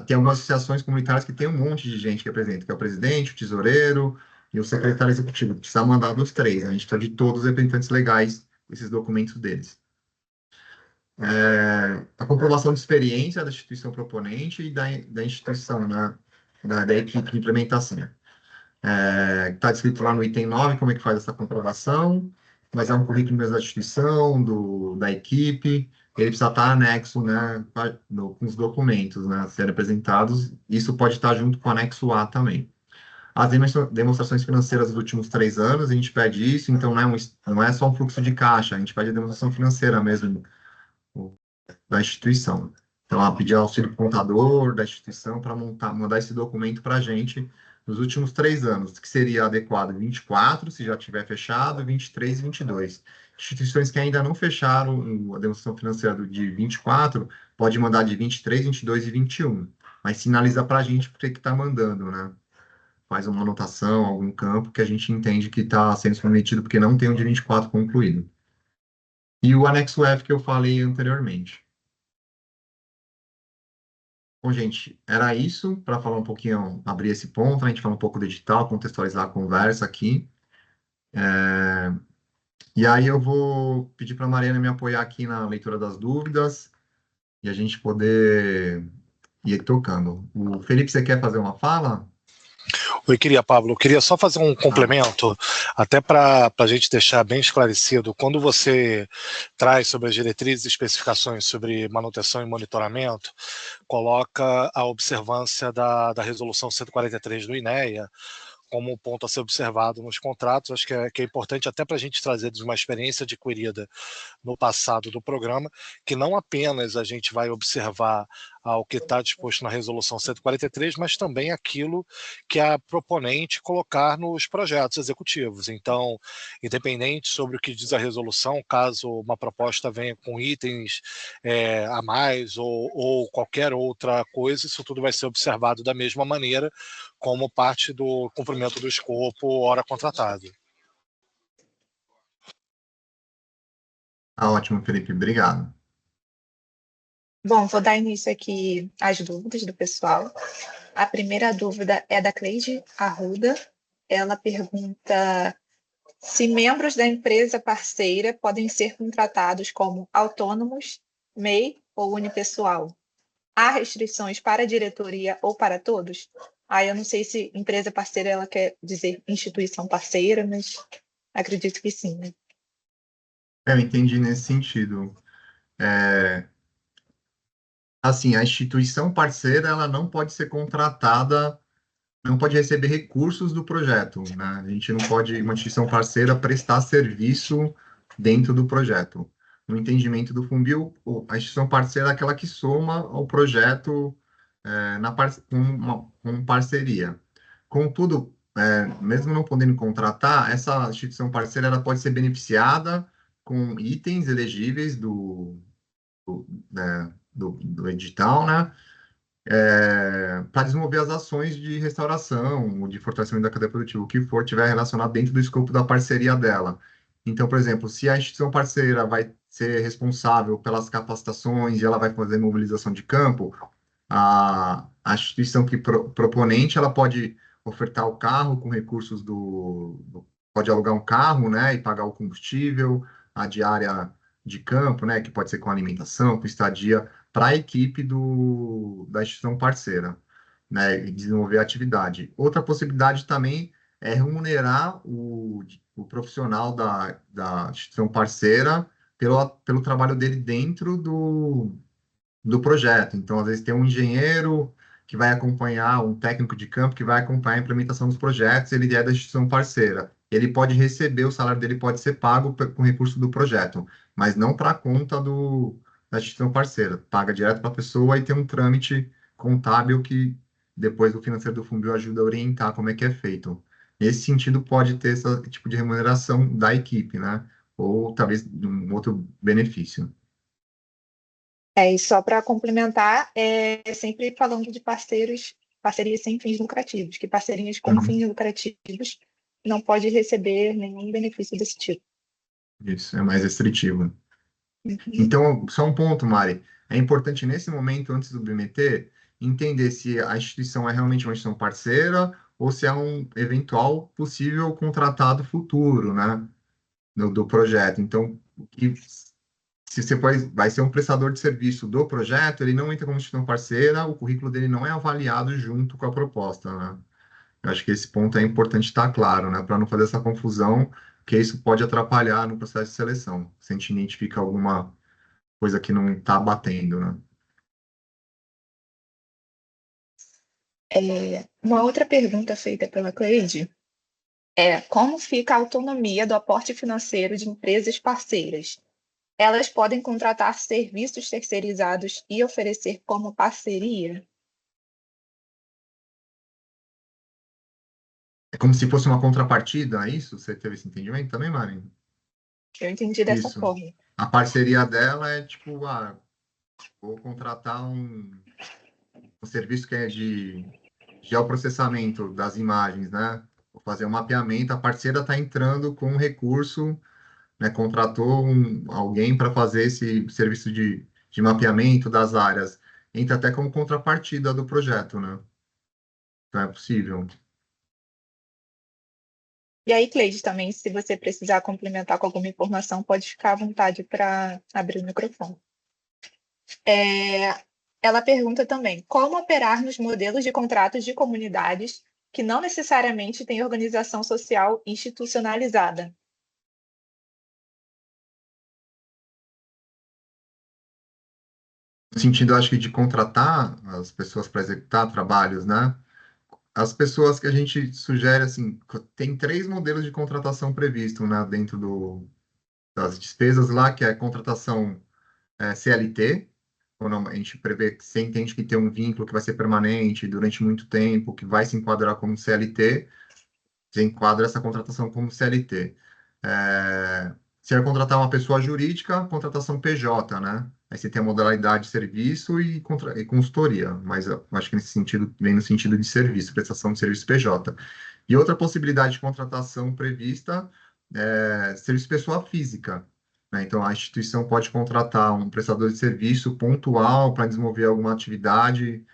Tem algumas associações comunitárias que tem um monte de gente que representa, que é o presidente, o tesoureiro e o secretário executivo. Precisa mandar dos três. A gente precisa de todos os representantes legais, esses documentos deles. A comprovação de experiência da instituição proponente e da instituição, né, da equipe de implementação. Está descrito lá no item 9 como é que faz essa comprovação, mas é um currículo mesmo da instituição, da equipe, ele precisa estar anexo, né, com os documentos, né, a serem apresentados, isso pode estar junto com o anexo A também. As demonstrações financeiras dos últimos 3 anos, a gente pede isso, então não é só um fluxo de caixa, a gente pede a demonstração financeira mesmo da instituição. Então, ela pedir auxílio do contador da instituição para mandar esse documento para a gente nos últimos 3 anos, que seria adequado 24, se já tiver fechado, 23 e 22. Instituições que ainda não fecharam a demonstração financeira de 24, pode mandar de 23, 22 e 21. Mas sinaliza para a gente porque que está mandando, né? Faz uma anotação, algum campo que a gente entende que está sendo submetido porque não tem o de 24 concluído. E o anexo F que eu falei anteriormente. Bom, gente, era isso para falar um pouquinho, abrir esse ponto, a gente falar um pouco do edital, contextualizar a conversa aqui. E aí eu vou pedir para a Mariana me apoiar aqui na leitura das dúvidas e a gente poder ir tocando. O Felipe, você quer fazer uma fala? Pablo, eu queria só fazer um complemento, até para a gente deixar bem esclarecido. Quando você traz sobre as diretrizes e especificações sobre manutenção e monitoramento, coloca a observância da resolução 143 do INEA como ponto a ser observado nos contratos. Acho que é importante até para a gente trazer de uma experiência adquirida no passado do programa, que não apenas a gente vai observar ao que está disposto na resolução 143, mas também aquilo que a proponente colocar nos projetos executivos. Então, independente sobre o que diz a resolução, caso uma proposta venha com itens a mais ou qualquer outra coisa, isso tudo vai ser observado da mesma maneira, como parte do cumprimento do escopo hora contratada. Tá ótimo, Felipe, obrigado. Bom, vou dar início aqui às dúvidas do pessoal. A primeira dúvida é da Cleide Arruda. Ela pergunta se membros da empresa parceira podem ser contratados como autônomos, MEI ou unipessoal. Há restrições para a diretoria ou para todos? Eu não sei se empresa parceira ela quer dizer instituição parceira, mas acredito que sim, né? Eu entendi nesse sentido. Assim, a instituição parceira, ela não pode ser contratada, não pode receber recursos do projeto, né? A gente não pode, uma instituição parceira, prestar serviço dentro do projeto. No entendimento do Funbil, a instituição parceira é aquela que soma ao projeto com parceria. Contudo, mesmo não podendo contratar, essa instituição parceira ela pode ser beneficiada com itens elegíveis do edital, né? Para desenvolver as ações de restauração, ou de fortalecimento da cadeia produtiva, o que for tiver relacionado dentro do escopo da parceria dela. Então, por exemplo, se a instituição parceira vai ser responsável pelas capacitações e ela vai fazer mobilização de campo, a instituição que proponente, ela pode ofertar o carro com recursos pode alugar um carro, né, e pagar o combustível, a diária de campo, né, que pode ser com alimentação, com estadia, para a equipe da instituição parceira, né, e desenvolver a atividade. Outra possibilidade também é remunerar o profissional da instituição parceira pelo trabalho dele dentro do projeto. Então, às vezes, tem um engenheiro que vai acompanhar, um técnico de campo que vai acompanhar a implementação dos projetos, ele é da instituição parceira. Ele pode receber, o salário dele pode ser pago com recurso do projeto, mas não para a conta da instituição parceira. Paga direto para a pessoa e tem um trâmite contábil que depois o financeiro do Funbil ajuda a orientar como é que é feito. Nesse sentido, pode ter esse tipo de remuneração da equipe, né? Ou talvez um outro benefício. E só para complementar, sempre falando de parceiros, parcerias sem fins lucrativos, que parcerias com fins lucrativos não pode receber nenhum benefício desse tipo. Isso, é mais restritivo. Então, só um ponto, Mari. É importante, nesse momento, antes do BMT, entender se a instituição é realmente uma instituição parceira ou se é um eventual possível contratado futuro, né, do projeto. Então, se você vai ser um prestador de serviço do projeto, ele não entra como instituição parceira, o currículo dele não é avaliado junto com a proposta, né? Eu acho que esse ponto é importante estar claro, né, para não fazer essa confusão, porque isso pode atrapalhar no processo de seleção, se a gente identifica alguma coisa que não está batendo, né? Uma outra pergunta feita pela Cleide é como fica a autonomia do aporte financeiro de empresas parceiras? Elas podem contratar serviços terceirizados e oferecer como parceria? É como se fosse uma contrapartida, é isso? Você teve esse entendimento também, Mari? Eu entendi dessa Isso. forma. A parceria dela é tipo, vou contratar um serviço que é de geoprocessamento das imagens, né? Vou fazer um mapeamento, a parceira está entrando com um recurso, né? Contratou alguém para fazer esse serviço de mapeamento das áreas. Entra até como contrapartida do projeto, né? Então é possível. E aí, Cleide, também, se você precisar complementar com alguma informação, pode ficar à vontade para abrir o microfone. Ela pergunta também, como operar nos modelos de contratos de comunidades que não necessariamente têm organização social institucionalizada? No sentido, acho que de contratar as pessoas para executar trabalhos, né? As pessoas que a gente sugere, assim, tem 3 modelos de contratação previsto, né, dentro das despesas lá, que é contratação CLT, quando a gente prevê que você entende que tem um vínculo que vai ser permanente durante muito tempo, que vai se enquadrar como CLT, você enquadra essa contratação como CLT. Você vai contratar uma pessoa jurídica, contratação PJ, né? Aí você tem a modalidade de serviço e consultoria, mas eu acho que nesse sentido, vem no sentido de serviço, prestação de serviço PJ. E outra possibilidade de contratação prevista é serviço pessoa física, né? Então, a instituição pode contratar um prestador de serviço pontual para desenvolver alguma atividade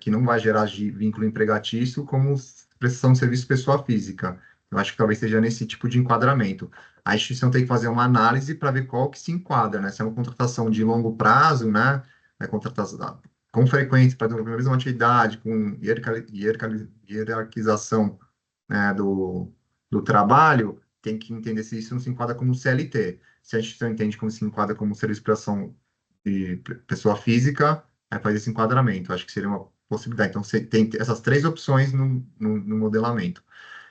que não vai gerar vínculo empregatício, como prestação de serviço pessoa física. Eu acho que talvez seja nesse tipo de enquadramento. A instituição tem que fazer uma análise para ver qual que se enquadra, né? Se é uma contratação de longo prazo, né? É contratação com frequência para desenvolver a mesma atividade, com hierarquização, né, do trabalho, tem que entender se isso não se enquadra como CLT. Se a instituição entende como se enquadra como serviço de prestação de pessoa física, aí faz esse enquadramento. Acho que seria uma possibilidade. Então, você tem essas três opções no modelamento.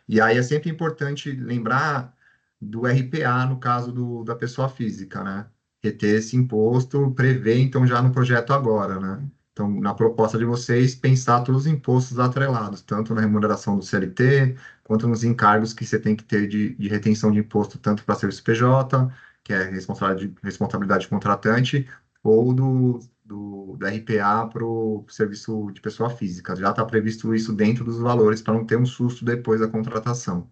E aí é sempre importante lembrar do RPA, no caso da pessoa física, né? Reter esse imposto, prever, então, já no projeto agora, né? Então, na proposta de vocês, pensar todos os impostos atrelados, tanto na remuneração do CLT, quanto nos encargos que você tem que ter de retenção de imposto, tanto para serviço PJ, que é responsabilidade do contratante, ou do RPA para o serviço de pessoa física. Já está previsto isso dentro dos valores, para não ter um susto depois da contratação.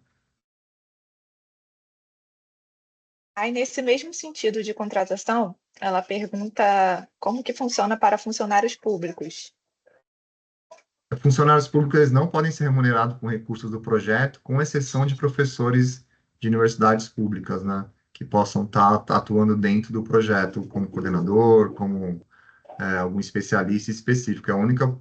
Aí, nesse mesmo sentido de contratação, ela pergunta como que funciona para funcionários públicos. Funcionários públicos eles não podem ser remunerados com recursos do projeto, com exceção de professores de universidades públicas, né? Que possam estar atuando dentro do projeto como coordenador, como algum especialista específico. É a única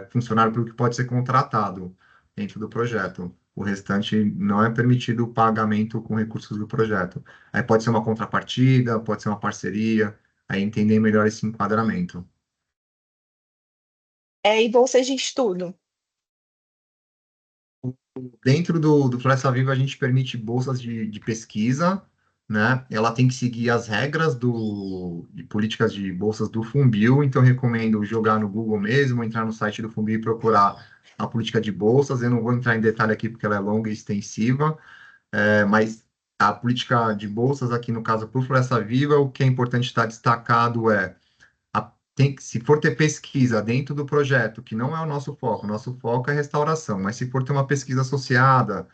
funcionário público que pode ser contratado dentro do projeto. O restante não é permitido o pagamento com recursos do projeto. Aí pode ser uma contrapartida, pode ser uma parceria, aí entender melhor esse enquadramento. E bolsas de estudo? Dentro do Floresta Viva, a gente permite bolsas de pesquisa, né? Ela tem que seguir as regras de políticas de bolsas do Funbil, então eu recomendo jogar no Google mesmo, entrar no site do Funbil e procurar a política de bolsas. Eu não vou entrar em detalhe aqui porque ela é longa e extensiva, mas a política de bolsas aqui, no caso, para o Floresta Viva, o que é importante estar destacado se for ter pesquisa dentro do projeto, que não é o nosso foco é restauração, mas se for ter uma pesquisa associada,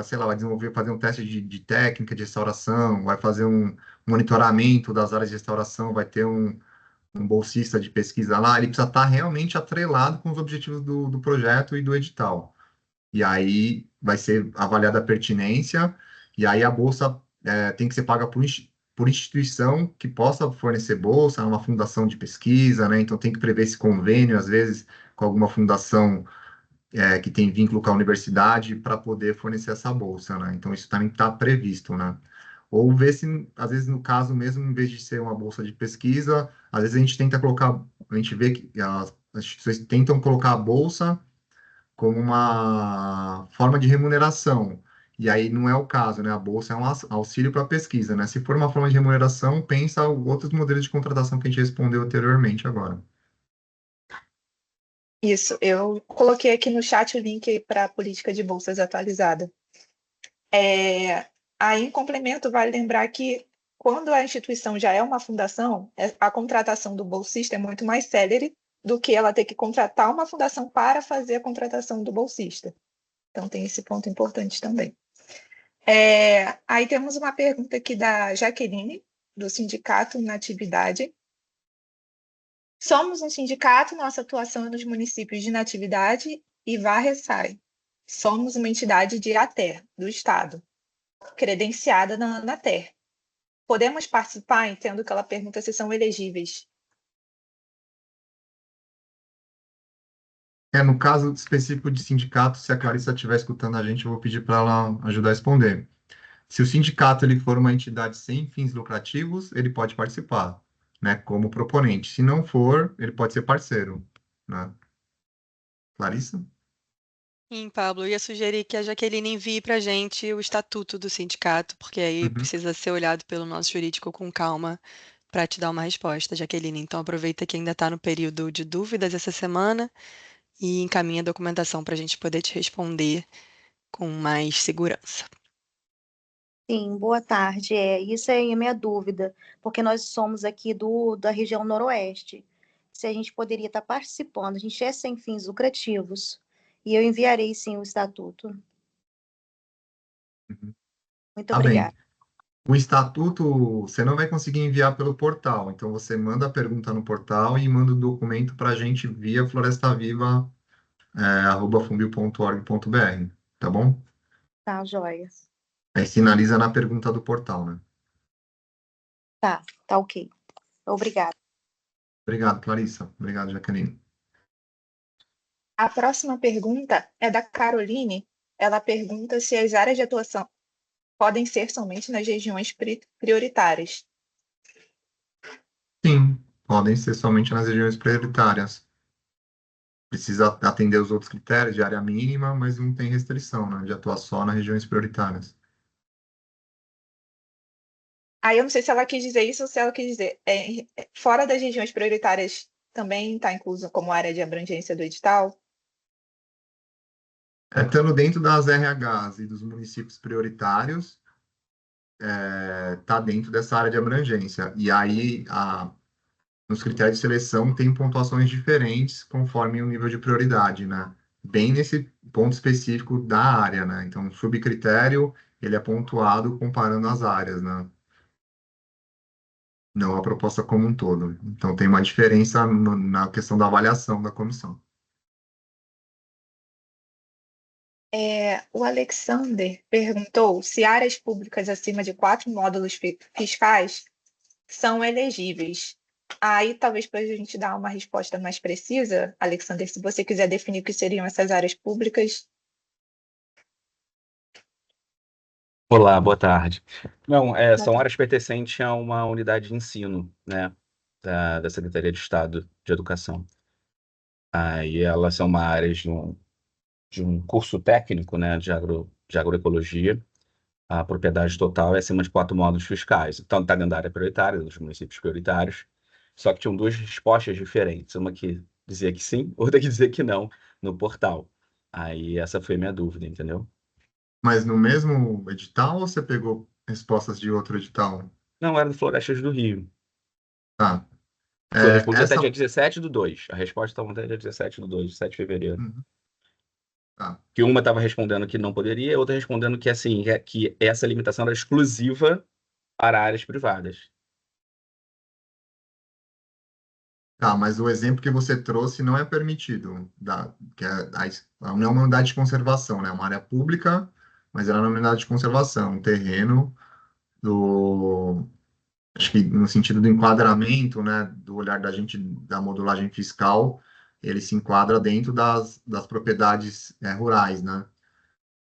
sei lá, vai desenvolver, fazer um teste de técnica de restauração, vai fazer um monitoramento das áreas de restauração, vai ter um bolsista de pesquisa lá, ele precisa estar realmente atrelado com os objetivos do projeto e do edital. E aí vai ser avaliada a pertinência, e aí a bolsa tem que ser paga por instituição que possa fornecer bolsa, uma fundação de pesquisa, né? Então tem que prever esse convênio, às vezes, com alguma fundação que tem vínculo com a universidade para poder fornecer essa bolsa, né? Então isso também está previsto, né? Ou ver se, às vezes, no caso mesmo, em vez de ser uma bolsa de pesquisa, às vezes a gente tenta colocar, a gente vê que as instituições tentam colocar a bolsa como uma forma de remuneração. E aí não é o caso, né? A bolsa é um auxílio para pesquisa, né? Se for uma forma de remuneração, pensa outros modelos de contratação que a gente respondeu anteriormente agora. Isso, eu coloquei aqui no chat o link para a política de bolsas atualizada. Aí, em complemento, vale lembrar que quando a instituição já é uma fundação, a contratação do bolsista é muito mais célere do que ela ter que contratar uma fundação para fazer a contratação do bolsista. Então, tem esse ponto importante também. Aí temos uma pergunta aqui da Jaqueline, do Sindicato Natividade. Somos um sindicato, nossa atuação é nos municípios de Natividade e Varre-Sai. Somos uma entidade de ATER, do Estado, credenciada na Anater. Podemos participar? Entendo que ela pergunta se são elegíveis. No caso específico de sindicato, se a Clarissa estiver escutando a gente, eu vou pedir para ela ajudar a responder. Se o sindicato ele for uma entidade sem fins lucrativos, ele pode participar, né, como proponente. Se não for, ele pode ser parceiro, né? Clarissa? Sim, Pablo, eu ia sugerir que a Jaqueline envie para a gente o estatuto do sindicato, porque aí Uhum. precisa ser olhado pelo nosso jurídico com calma para te dar uma resposta, Jaqueline. Então, aproveita que ainda está no período de dúvidas essa semana e encaminha a documentação para a gente poder te responder com mais segurança. Sim, boa tarde. Isso é a minha dúvida, porque nós somos aqui da região noroeste. Se a gente poderia estar participando, a gente é sem fins lucrativos. E eu enviarei, sim, o estatuto. Uhum. Muito Tá bem. obrigada. O estatuto você não vai conseguir enviar pelo portal, então você manda a pergunta no portal e manda o documento para a gente via florestaviva@fumbil.org.br, tá bom? Tá, joia. Aí sinaliza na pergunta do portal, né? Tá ok. Obrigada. Obrigado, Clarissa. Obrigado, Jaqueline. A próxima pergunta é da Caroline. Ela pergunta se as áreas de atuação podem ser somente nas regiões prioritárias. Sim, podem ser somente nas regiões prioritárias. Precisa atender os outros critérios de área mínima, mas não tem restrição, né, de atuar só nas regiões prioritárias. Aí eu não sei se ela quis dizer isso ou se ela quis dizer fora das regiões prioritárias também está incluso como área de abrangência do edital? Estando dentro das RHs e dos municípios prioritários, está dentro dessa área de abrangência. E aí, nos critérios de seleção, tem pontuações diferentes conforme o nível de prioridade, né? Bem nesse ponto específico da área, né? Então, o subcritério, ele é pontuado comparando as áreas, né? Não a proposta como um todo. Então, tem uma diferença na questão da avaliação da comissão. O Alexander perguntou se áreas públicas acima de 4 módulos fiscais são elegíveis. Aí, talvez para a gente dar uma resposta mais precisa, Alexander, se você quiser definir o que seriam essas áreas públicas. Olá, boa tarde. Não, são áreas pertencentes a uma unidade de ensino, né, da Secretaria de Estado de Educação. Aí elas são uma área de um curso técnico, né, de agroecologia. A propriedade total é acima de 4 módulos fiscais. Então, está dentro da área prioritária, dos municípios prioritários. Só que tinham duas respostas diferentes. Uma que dizia que sim, outra que dizia que não, no portal. Aí essa foi a minha dúvida, entendeu? Mas no mesmo edital ou você pegou respostas de outro edital? Não, era do Florestas do Rio. Tá. Foi respondido até Essa... dia 17/2. A resposta estava até dia 17/2, 7 de fevereiro. Uhum. Tá. Que uma estava respondendo que não poderia, e outra respondendo que, assim, que essa limitação era exclusiva para áreas privadas. Tá, mas o exemplo que você trouxe não é permitido, não é uma unidade de conservação, né? É uma área pública, mas ela não é uma unidade de conservação, um terreno acho que no sentido do enquadramento, né, do olhar da gente, da modulagem fiscal, ele se enquadra dentro das propriedades rurais, né?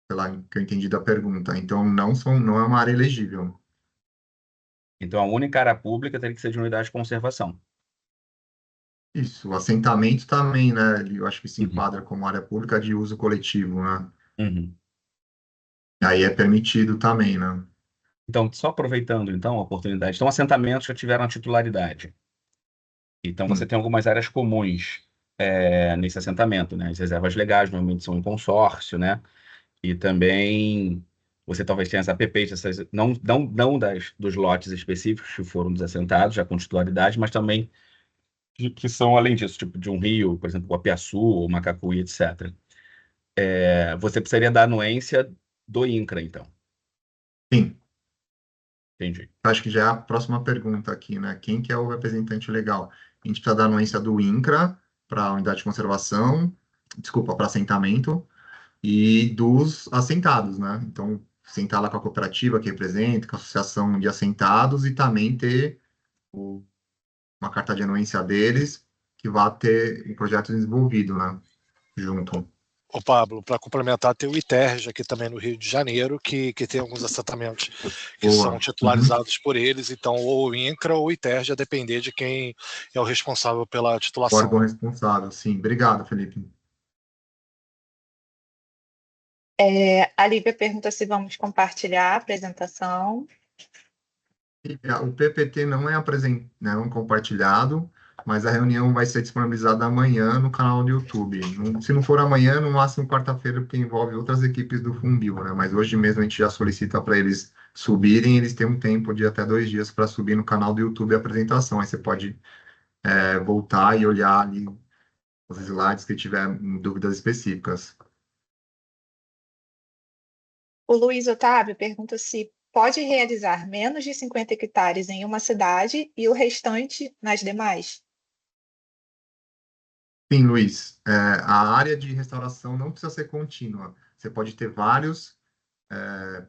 Pela que eu entendi da pergunta. Então, não é uma área elegível. Então, a única área pública teria que ser de unidade de conservação. Isso, o assentamento também, né? Eu acho que se Uhum. enquadra como área pública de uso coletivo, né? Uhum. Aí é permitido também, né? Então, só aproveitando, então, a oportunidade. Então, assentamentos já tiveram a titularidade. Então, você Sim. tem algumas áreas comuns nesse assentamento, né? As reservas legais normalmente são em consórcio, né? E também você talvez tenha as APPs, não dos lotes específicos que foram desassentados, já com titularidade, mas também que são, além disso, tipo de um rio, por exemplo, o Apiaçu, ou Macacuí, etc. Você precisaria da anuência do INCRA, então. Sim. Entendi. Acho que já é a próxima pergunta aqui, né? Quem que é o representante legal? A gente precisa da anuência do INCRA para a unidade de conservação, desculpa, para assentamento, e dos assentados, né? Então, sentar lá com a cooperativa que representa, com a associação de assentados, e também ter uma carta de anuência deles, que vai ter o projeto desenvolvido, né? Junto. Ô Pablo, para complementar, tem o ITERJ aqui também no Rio de Janeiro, que tem alguns assentamentos que Boa. são titularizados por eles, então ou o INCRA ou o ITERJ, a depender de quem é o responsável pela O titulação. órgão responsável, sim. Obrigado, Felipe. A Lívia pergunta se vamos compartilhar a apresentação. O PPT não compartilhado, mas a reunião vai ser disponibilizada amanhã no canal do YouTube. Se não for amanhã, no máximo quarta-feira, porque envolve outras equipes do Funbil, né? Mas hoje mesmo a gente já solicita para eles subirem, eles têm um tempo de até 2 dias para subir no canal do YouTube a apresentação. Aí você pode voltar e olhar ali os slides que tiver dúvidas específicas. O Luiz Otávio pergunta se pode realizar menos de 50 hectares em uma cidade e o restante nas demais. Sim, Luiz, a área de restauração não precisa ser contínua. Você pode ter vários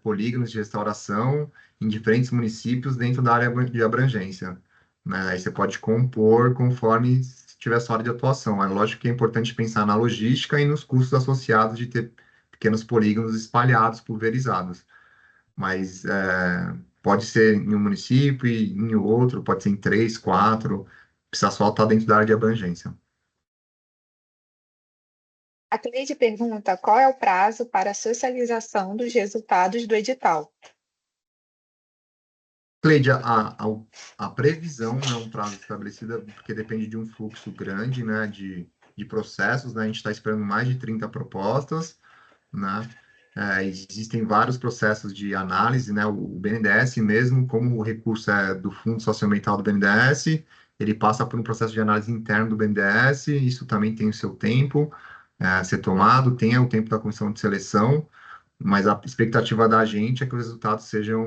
polígonos de restauração em diferentes municípios dentro da área de abrangência, né? Aí você pode compor conforme tiver sua área de atuação. É lógico que é importante pensar na logística e nos custos associados de ter pequenos polígonos espalhados, pulverizados. Mas pode ser em um município e em outro, pode ser em 3, 4, precisa só estar dentro da área de abrangência. A Cleide pergunta qual é o prazo para a socialização dos resultados do edital. Cleide, a previsão é um prazo estabelecido porque depende de um fluxo grande, né, de processos, né? A gente está esperando mais de 30 propostas, né? Existem vários processos de análise, né? O BNDES mesmo, como o recurso é do Fundo Socioambiental do BNDES, ele passa por um processo de análise interno do BNDES, isso também tem o seu tempo a ser tomado, tem o tempo da comissão de seleção, mas a expectativa da gente é que os resultados sejam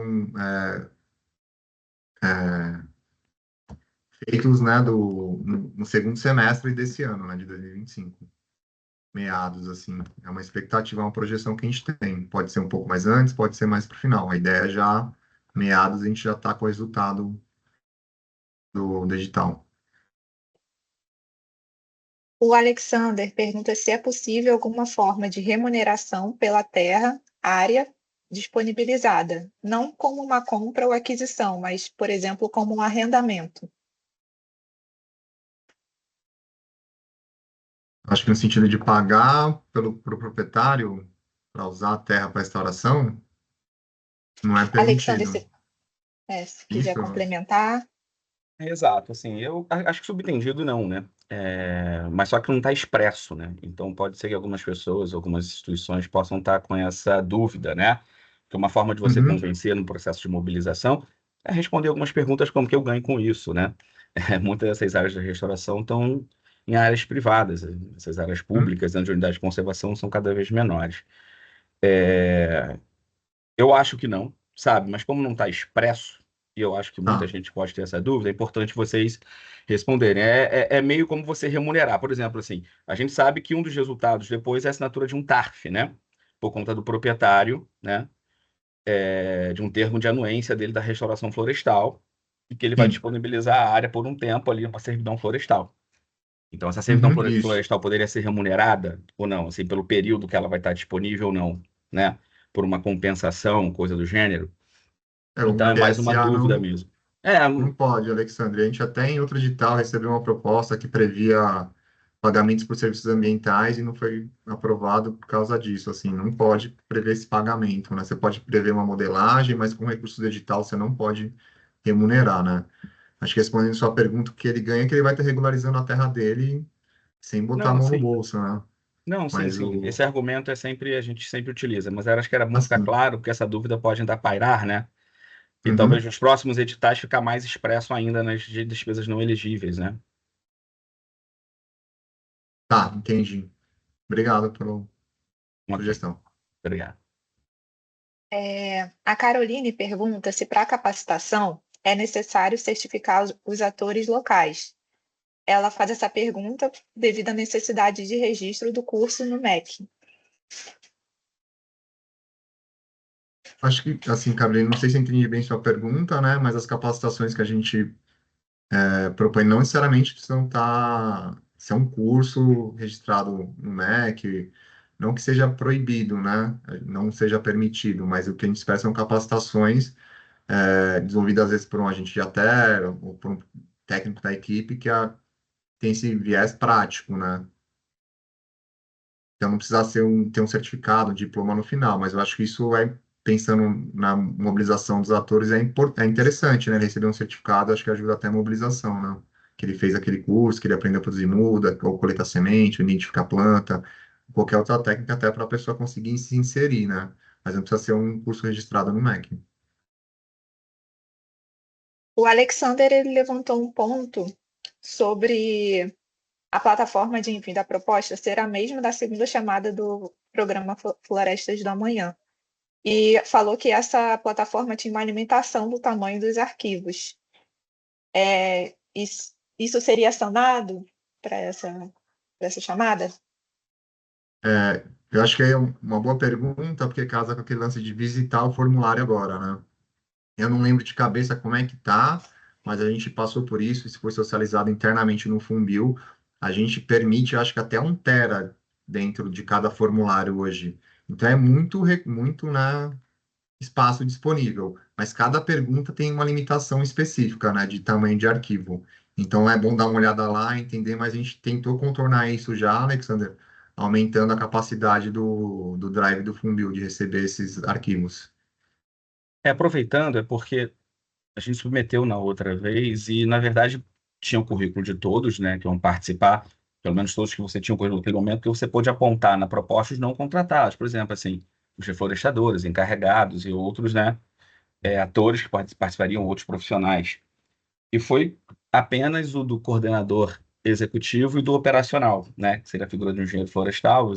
feitos, né, no segundo semestre desse ano, né, de 2025. Meados, assim. É uma expectativa, uma projeção que a gente tem. Pode ser um pouco mais antes, pode ser mais para o final. A ideia é já, meados, a gente já está com o resultado do edital. O Alexander pergunta se é possível alguma forma de remuneração pela terra, área disponibilizada, não como uma compra ou aquisição, mas, por exemplo, como um arrendamento. Acho que no sentido de pagar pro proprietário para usar a terra para restauração, não é Alexander, permitido. se quiser Isso, complementar. Exato, assim, eu acho que subentendido não, né? Mas só que não está expresso, né? Então pode ser que algumas pessoas, algumas instituições possam estar com essa dúvida, né? Que uma forma de você convencer no processo de mobilização é responder algumas perguntas como que eu ganho com isso, né? Muitas dessas áreas de restauração estão em áreas privadas, essas áreas públicas, dentro de unidades de conservação, são cada vez menores. Eu acho que não, sabe? Mas como não está expresso, e eu acho que muita gente pode ter essa dúvida, é importante vocês responderem. É meio como você remunerar. Por exemplo, assim, a gente sabe que um dos resultados depois é a assinatura de um TARF, né? Por conta do proprietário, né? De um termo de anuência dele da restauração florestal, e que ele vai disponibilizar a área por um tempo ali, uma servidão florestal. Então, essa servidão florestal poderia ser remunerada ou não, assim, pelo período que ela vai estar disponível ou não, né? Por uma compensação, coisa do gênero. Então, é mais uma dúvida mesmo. Não pode, Alexandre. A gente até em outro edital recebeu uma proposta que previa pagamentos por serviços ambientais e não foi aprovado por causa disso. Assim, não pode prever esse pagamento, né? Você pode prever uma modelagem, mas com recursos do edital você não pode remunerar, né? Acho que respondendo sua pergunta, o que ele ganha é que ele vai estar regularizando a terra dele sem botar a mão no bolso, né? Não, sim, Mas sim. Esse argumento a gente sempre utiliza, mas eu acho que era bom ficar claro, porque essa dúvida pode ainda pairar, né? E talvez nos próximos editais ficar mais expresso ainda nas despesas não elegíveis, né? Tá, entendi. Obrigado pela sugestão. Obrigado. A Caroline pergunta se para a capacitação é necessário certificar os atores locais. Ela faz essa pergunta devido à necessidade de registro do curso no MEC. Acho que, assim, Caroline, não sei se eu entendi bem sua pergunta, né? Mas as capacitações que a gente propõe não necessariamente precisam estar... Se é um curso registrado no MEC, não que seja proibido, né? Não seja permitido, mas o que a gente espera são capacitações desenvolvidas, às vezes, por um agente de ATER ou por um técnico da equipe que tem esse viés prático, né? Então, não precisa ter um certificado, um diploma no final, mas eu acho que isso é pensando na mobilização dos atores, é interessante, né? Ele receber um certificado, acho que ajuda até a mobilização, né? Que ele fez aquele curso, que ele aprendeu a produzir muda, ou coletar semente, ou identificar planta, qualquer outra técnica até para a pessoa conseguir se inserir, né? Mas não precisa ser um curso registrado no MEC. O Alexander ele levantou um ponto sobre a plataforma de envio da proposta ser a mesma da segunda chamada do programa Florestas do Amanhã. E falou que essa plataforma tinha uma limitação do tamanho dos arquivos. Isso seria sanado para essa chamada? Eu acho que é uma boa pergunta, porque casa com aquele lance de visitar o formulário agora, né? Eu não lembro de cabeça como é que tá, mas a gente passou por isso, isso foi socializado internamente no Funbil. A gente permite, acho que até 1 tera dentro de cada formulário hoje. Então é muito, né, espaço disponível, mas cada pergunta tem uma limitação específica, né, de tamanho de arquivo. Então é bom dar uma olhada lá, entender, mas a gente tentou contornar isso já, Alexander, aumentando a capacidade do drive do Funbil de receber esses arquivos. Aproveitando, é porque a gente submeteu na outra vez e, na verdade, tinha o currículo de todos, né, que vão participar, pelo menos todos que você tinha o currículo naquele momento, que você pôde apontar na proposta os não contratados. Por exemplo, assim, os reflorestadores, encarregados e outros, né, atores que participariam, outros profissionais. E foi apenas o do coordenador executivo e do operacional, né, que seria a figura de um engenheiro florestal,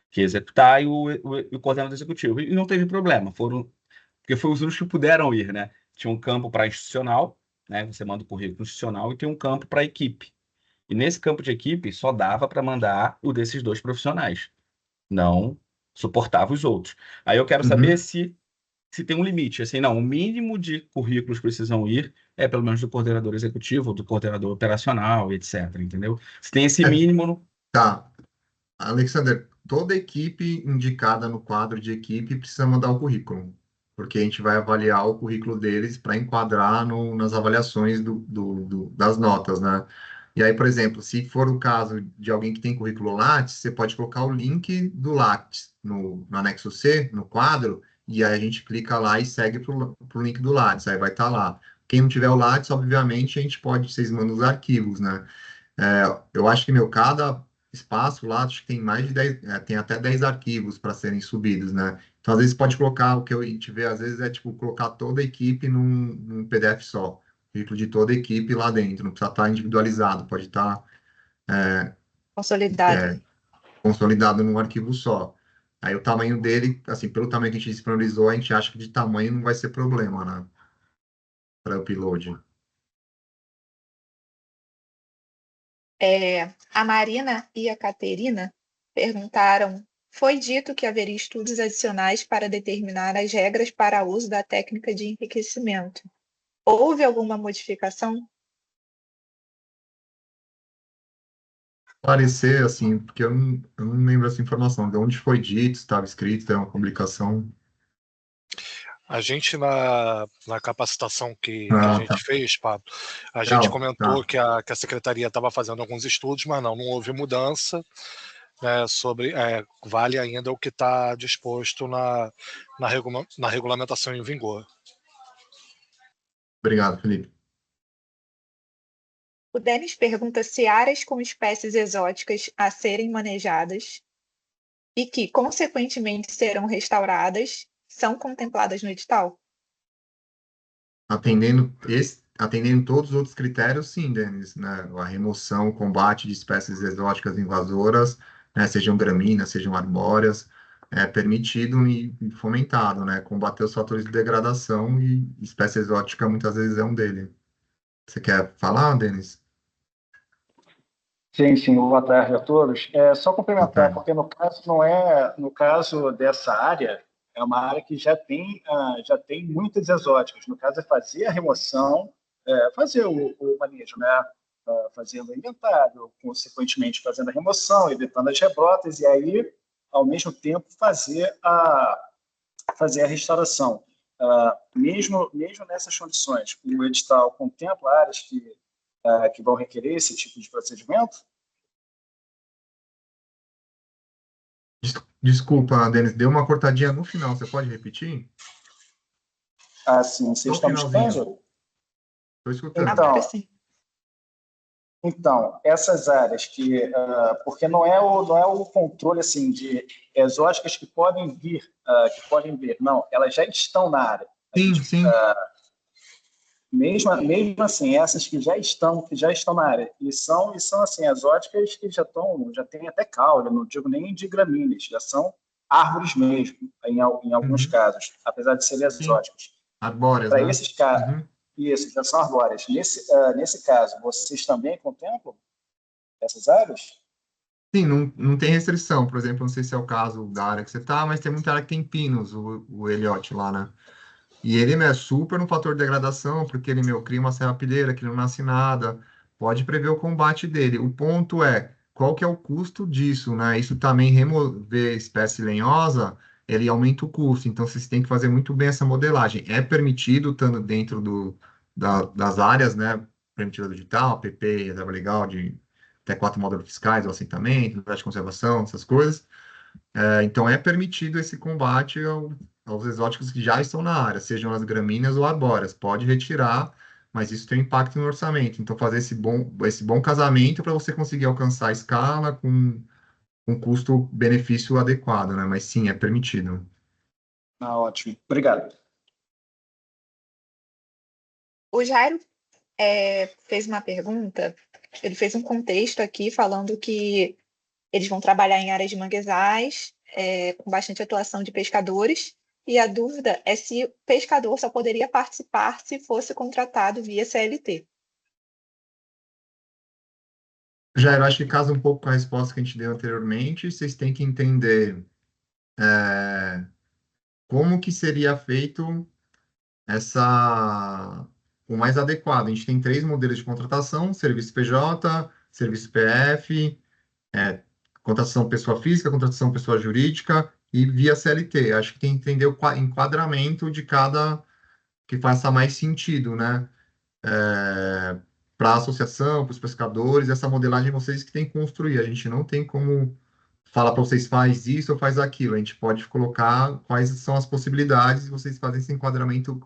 que ia executar, e o coordenador executivo. E não teve problema, porque foram os únicos que puderam ir, né? Tinha um campo para institucional, né? Você manda o currículo institucional e tem um campo para equipe. E nesse campo de equipe só dava para mandar o desses 2 profissionais. Não suportava os outros. Aí eu quero saber se tem um limite, assim, não, o mínimo de currículos precisam ir é pelo menos do coordenador executivo, do coordenador operacional, etc, entendeu? Se tem esse mínimo... Tá. Alexander, toda equipe indicada no quadro de equipe precisa mandar o currículo, porque a gente vai avaliar o currículo deles para enquadrar nas avaliações das notas, né? E aí, por exemplo, se for o caso de alguém que tem currículo Lattes, você pode colocar o link do Lattes no anexo C, no quadro, e aí a gente clica lá e segue para o link do Lattes, aí vai estar lá. Quem não tiver o Lattes, obviamente, vocês mandam os arquivos, né? Eu acho que, cada espaço lá, acho que tem mais de 10, tem até 10 arquivos para serem subidos, né? Então, às vezes, pode colocar, o que a gente vê, às vezes, é, tipo, colocar toda a equipe num PDF só, currículo de toda a equipe lá dentro, não precisa estar individualizado, pode estar Consolidado. Consolidado num arquivo só. Aí, o tamanho dele, assim, pelo tamanho que a gente disponibilizou, a gente acha que de tamanho não vai ser problema, né? Para upload. A Marina e a Caterina perguntaram: foi dito que haveria estudos adicionais para determinar as regras para uso da técnica de enriquecimento. Houve alguma modificação? Parecer, assim, porque eu não lembro essa informação, de onde foi dito, estava escrito, é uma publicação. A gente, na capacitação que a gente Tá. fez, Pablo, a gente Legal, comentou tá. que a secretaria estava fazendo alguns estudos, mas não houve mudança, né, vale ainda o que está disposto na regulamentação em vigor. Obrigado, Felipe. O Denis pergunta se áreas com espécies exóticas a serem manejadas e que, consequentemente, serão restauradas são contempladas no edital? Atendendo todos os outros critérios, sim, Denis, né? A remoção, o combate de espécies exóticas invasoras, né? Sejam gramíneas, sejam arbóreas, é permitido e fomentado, né? Combater os fatores de degradação e espécie exótica muitas vezes é um deles. Você quer falar, Denis? Sim, boa tarde a todos. Só Boa complementar, tarde. porque no caso no caso dessa área, é uma área que já tem muitas exóticas. No caso é fazer a remoção, fazer o manejo, né? Fazendo o inventário, consequentemente fazendo a remoção, evitando as rebrotas, e aí, ao mesmo tempo, fazer a restauração. Mesmo nessas condições, o edital contempla áreas que vão requerer esse tipo de procedimento? Desculpa, Denis, deu uma cortadinha no final, você pode repetir? Ah, sim, vocês No estão me finalzinho. escutando? Estou escutando. Agora Então, sim. Então, essas áreas que, porque não é o controle assim de exóticas que podem vir, não, elas já estão na área. A Sim, gente, sim. mesmo assim, essas que já estão na área e são assim exóticas que já têm até caule, não digo nem de gramíneas, já são árvores mesmo, em alguns Uhum. casos, apesar de serem Sim. exóticas. Arbóreas, Para né? esses casos, Uhum. isso, já são arbóreas. Nesse caso, vocês também contemplam essas áreas? Sim, não tem restrição. Por exemplo, não sei se é o caso da área que você está, mas tem muita área que tem pinos, o Eliote lá, né? E ele é super no fator de degradação, porque ele, cria uma serrapilheira que não nasce nada, pode prever o combate dele. O ponto é, qual que é o custo disso, né? Isso também, remover espécie lenhosa, ele aumenta o custo, então vocês têm que fazer muito bem essa modelagem. É permitido, estando dentro das áreas, né? Permitido digital, PP, reserva legal, de até 4 módulos fiscais, o assentamento, unidade de conservação, essas coisas. Então, é permitido esse combate aos exóticos que já estão na área, sejam as gramíneas ou arbóreas. Pode retirar, mas isso tem impacto no orçamento. Então, fazer esse bom casamento para você conseguir alcançar a escala com um custo-benefício adequado, né? Mas sim, é permitido. Ah, ótimo. Obrigado. O Jairo fez uma pergunta, ele fez um contexto aqui falando que eles vão trabalhar em áreas de manguezais, com bastante atuação de pescadores, e a dúvida é se o pescador só poderia participar se fosse contratado via CLT. Já eu acho que casa um pouco com a resposta que a gente deu anteriormente. Vocês têm que entender como que seria feito o mais adequado. A gente tem 3 modelos de contratação: serviço PJ, serviço PF, é, contratação pessoa física, contratação pessoa jurídica e via CLT. Acho que tem que entender o enquadramento de cada que faça mais sentido, né? Para a associação, para os pescadores, essa modelagem vocês que têm que construir. A gente não tem como falar para vocês faz isso ou faz aquilo. A gente pode colocar quais são as possibilidades e vocês fazem esse enquadramento,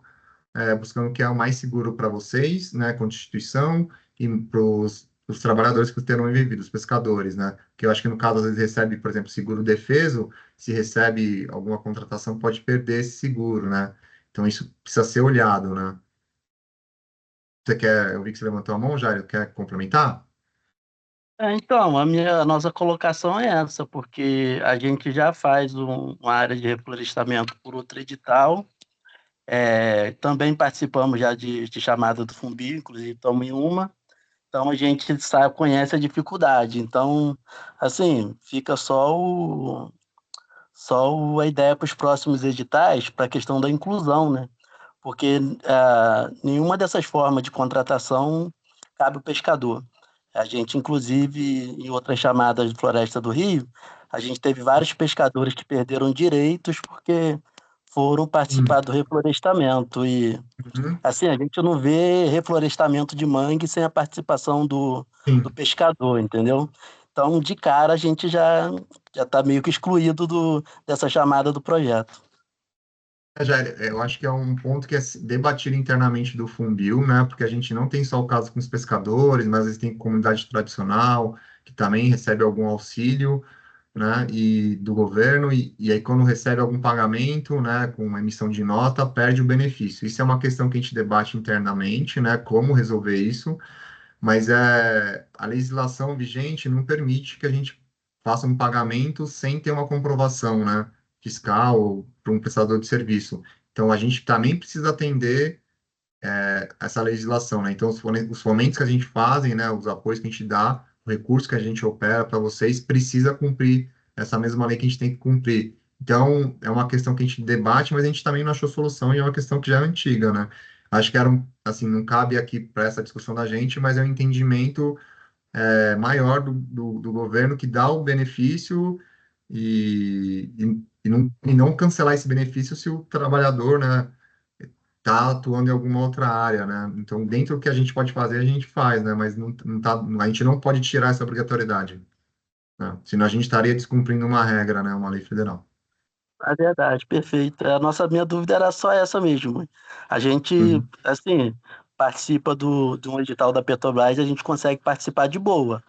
buscando o que é o mais seguro para vocês, né, com a instituição e para os trabalhadores que terão envolvido, os pescadores, né? Que eu acho que no caso, às vezes, recebe, por exemplo, seguro defeso, se recebe alguma contratação, pode perder esse seguro, né? Então, isso precisa ser olhado, né? Eu vi que você levantou a mão, Jair, quer complementar? Então, a nossa colocação é essa, porque a gente já faz uma área de reflorestamento por outro edital, também participamos já de chamada do Fumbi, inclusive estamos em uma, então a gente sabe, conhece a dificuldade, então, assim, fica a ideia para os próximos editais, para a questão da inclusão, né? Porque nenhuma dessas formas de contratação cabe o pescador. A gente, inclusive, em outras chamadas de Floresta do Rio, a gente teve vários pescadores que perderam direitos porque foram Sim. participar do reflorestamento. E, Uhum. assim, a gente não vê reflorestamento de mangue sem a participação do Sim. pescador, entendeu? Então, de cara, a gente já está meio que excluído dessa chamada do projeto. Jair, eu acho que é um ponto que é debatido internamente do Funbil, né? Porque a gente não tem só o caso com os pescadores, mas eles têm comunidade tradicional, que também recebe algum auxílio, né? E do governo, e aí quando recebe algum pagamento, né? Com uma emissão de nota, perde o benefício. Isso é uma questão que a gente debate internamente, né? Como resolver isso, mas a legislação vigente não permite que a gente faça um pagamento sem ter uma comprovação, né, fiscal para um prestador de serviço. Então, a gente também precisa atender essa legislação, né? Então, os fomentos que a gente fazem, né, os apoios que a gente dá, o recurso que a gente opera para vocês, precisa cumprir essa mesma lei que a gente tem que cumprir. Então, é uma questão que a gente debate, mas a gente também não achou solução e é uma questão que já é antiga, né? Acho que assim, não cabe aqui para essa discussão da gente, mas é um entendimento maior do governo que dá o benefício e não cancelar esse benefício se o trabalhador, né, está atuando em alguma outra área, né? Então, dentro do que a gente pode fazer, a gente faz, né? Mas não tá, a gente não pode tirar essa obrigatoriedade. né? Senão a gente estaria descumprindo uma regra, né? Uma lei federal. É verdade, perfeito. Minha dúvida era só essa mesmo. A gente, Uhum. assim, participa de um edital da Petrobras, a gente consegue participar de boa.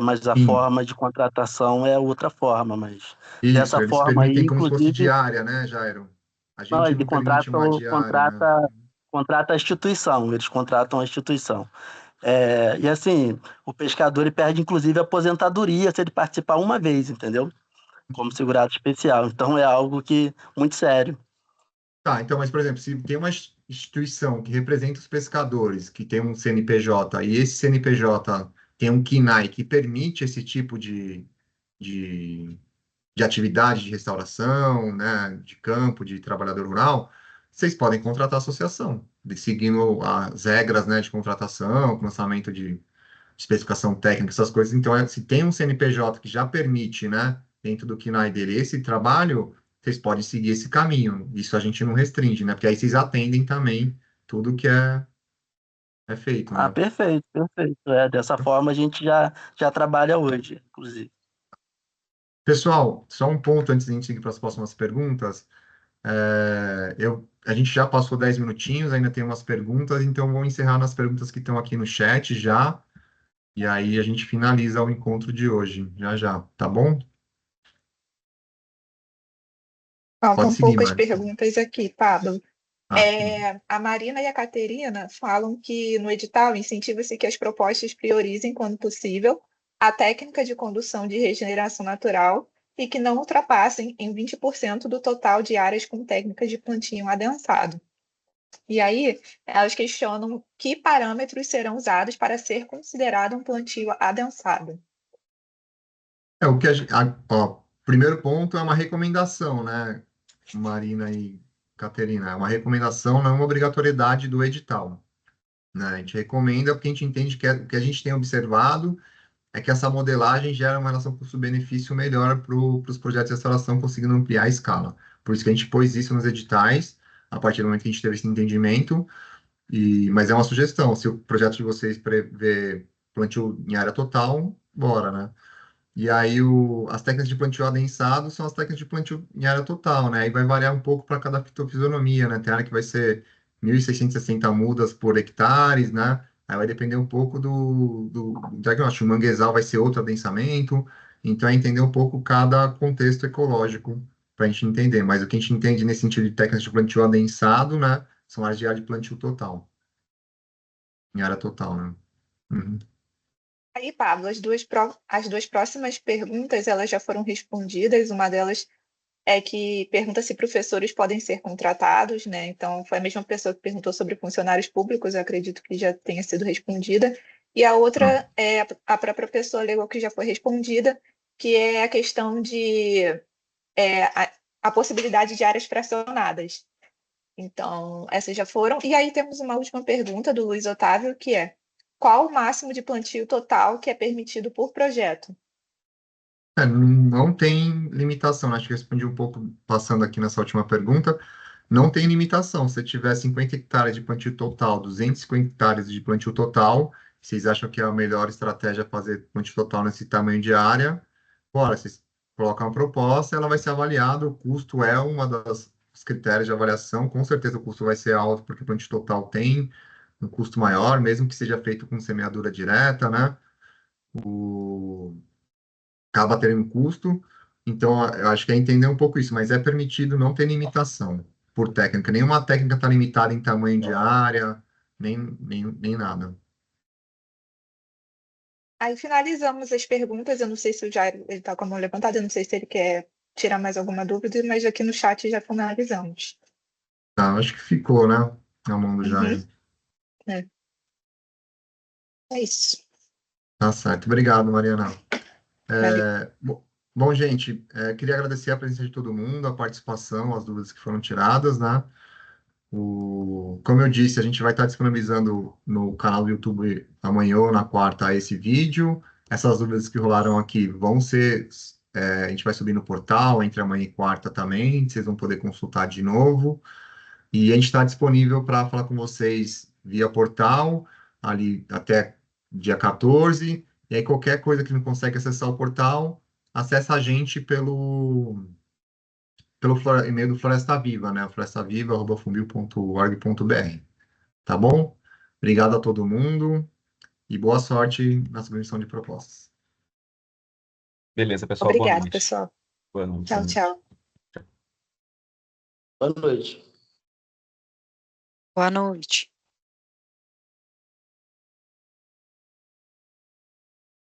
Mas a Sim, forma de contratação é outra forma, mas isso, dessa eles forma aí, permitem como se fosse inclusive, diária, né, Jairo? A não, gente ele não permite uma diária, né? contrata a instituição, eles contratam a instituição. E assim, o pescador ele perde inclusive a aposentadoria se ele participar uma vez, entendeu? Como segurado especial. Então é algo que muito sério. Tá, então, mas, por exemplo, se tem uma instituição que representa os pescadores, que tem um CNPJ, e esse CNPJ tem um KNAI que permite esse tipo de, de atividade de restauração, né, de campo, de trabalhador rural, vocês podem contratar a associação, seguindo as regras, né, de contratação, lançamento de especificação técnica, essas coisas. Então, se tem um CNPJ que já permite, né, dentro do KNAI dele, esse trabalho, vocês podem seguir esse caminho. Isso a gente não restringe, né? Porque aí vocês atendem também tudo que é feito, Ah, né? perfeito, perfeito. Dessa forma a gente já trabalha hoje, inclusive. Pessoal, só um ponto antes de a gente seguir para as próximas perguntas. A gente já passou 10 minutinhos, ainda tem umas perguntas, então vou encerrar nas perguntas que estão aqui no chat já, e aí a gente finaliza o encontro de hoje, já já, tá bom? Pode Faltam seguir, poucas Mari. perguntas aqui, Pablo. Ah, tudo bem. A Marina e a Caterina falam que no edital incentiva-se que as propostas priorizem, quando possível, a técnica de condução de regeneração natural e que não ultrapassem em 20% do total de áreas com técnicas de plantio adensado. E aí, elas questionam que parâmetros serão usados para ser considerado um plantio adensado. O que ó, primeiro ponto é uma recomendação, né, Marina e Caterina? É uma recomendação, não é uma obrigatoriedade do edital, né? A gente recomenda porque a gente entende que o que a gente tem observado é que essa modelagem gera uma relação custo-benefício melhor para os projetos de restauração, conseguindo ampliar a escala. Por isso que a gente pôs isso nos editais, a partir do momento que a gente teve esse entendimento, mas é uma sugestão, se o projeto de vocês prevê plantio em área total, bora, né? E aí as técnicas de plantio adensado são as técnicas de plantio em área total, né? Aí vai variar um pouco para cada fitofisionomia, né? Tem área que vai ser 1.660 mudas por hectares, né? Aí vai depender um pouco do diagnóstico. O manguezal vai ser outro adensamento, então é entender um pouco cada contexto ecológico para a gente entender. Mas o que a gente entende nesse sentido de técnicas de plantio adensado, né? São áreas de área de plantio total, em área total, né? Uhum. Aí, Pablo, as duas próximas perguntas elas já foram respondidas. Uma delas é que pergunta se professores podem ser contratados, né? Então, foi a mesma pessoa que perguntou sobre funcionários públicos, eu acredito que já tenha sido respondida. E a Ah, outra é a própria pessoa alegou que já foi respondida, que é a questão de a possibilidade de áreas fracionadas. Então, essas já foram. E aí temos uma última pergunta do Luiz Otávio, que é: qual o máximo de plantio total que é permitido por projeto? não tem limitação, né? Acho que eu respondi um pouco passando aqui nessa última pergunta. Não tem limitação. Se tiver 50 hectares de plantio total, 250 hectares de plantio total, vocês acham que é a melhor estratégia fazer plantio total nesse tamanho de área? Bora, vocês colocam uma proposta, ela vai ser avaliada, o custo é uma dos critérios de avaliação, com certeza o custo vai ser alto, porque o plantio total tem um custo maior, mesmo que seja feito com semeadura direta, né? Acaba tendo um custo. Então, eu acho que é entender um pouco isso, mas é permitido, não ter limitação por técnica. Nenhuma técnica está limitada em tamanho de área, nem nada. Aí finalizamos as perguntas. Eu não sei se o Jairo está com a mão levantada, eu não sei se ele quer tirar mais alguma dúvida, mas aqui no chat já finalizamos. Tá, acho que ficou, né? Na mão do Uhum, Jair. é isso. Tá certo. Obrigado, Mariana. Valeu. Bom, gente, queria agradecer a presença de todo mundo, a participação, as dúvidas que foram tiradas, né? Como eu disse, a gente vai estar disponibilizando no canal do YouTube amanhã ou na quarta esse vídeo. Essas dúvidas que rolaram aqui vão ser. A gente vai subir no portal entre amanhã e quarta também, vocês vão poder consultar de novo. E a gente está disponível para falar com vocês via portal, ali até dia 14. E aí, qualquer coisa que não consegue acessar o portal, acessa a gente pelo e-mail do Floresta Viva, né? florestaviva@funbil.org.br. Tá bom? Obrigado a todo mundo e boa sorte na submissão de propostas. Beleza, pessoal. Boa Obrigada, noite. pessoal. Boa noite. Tchau, tchau. Boa noite. Boa noite.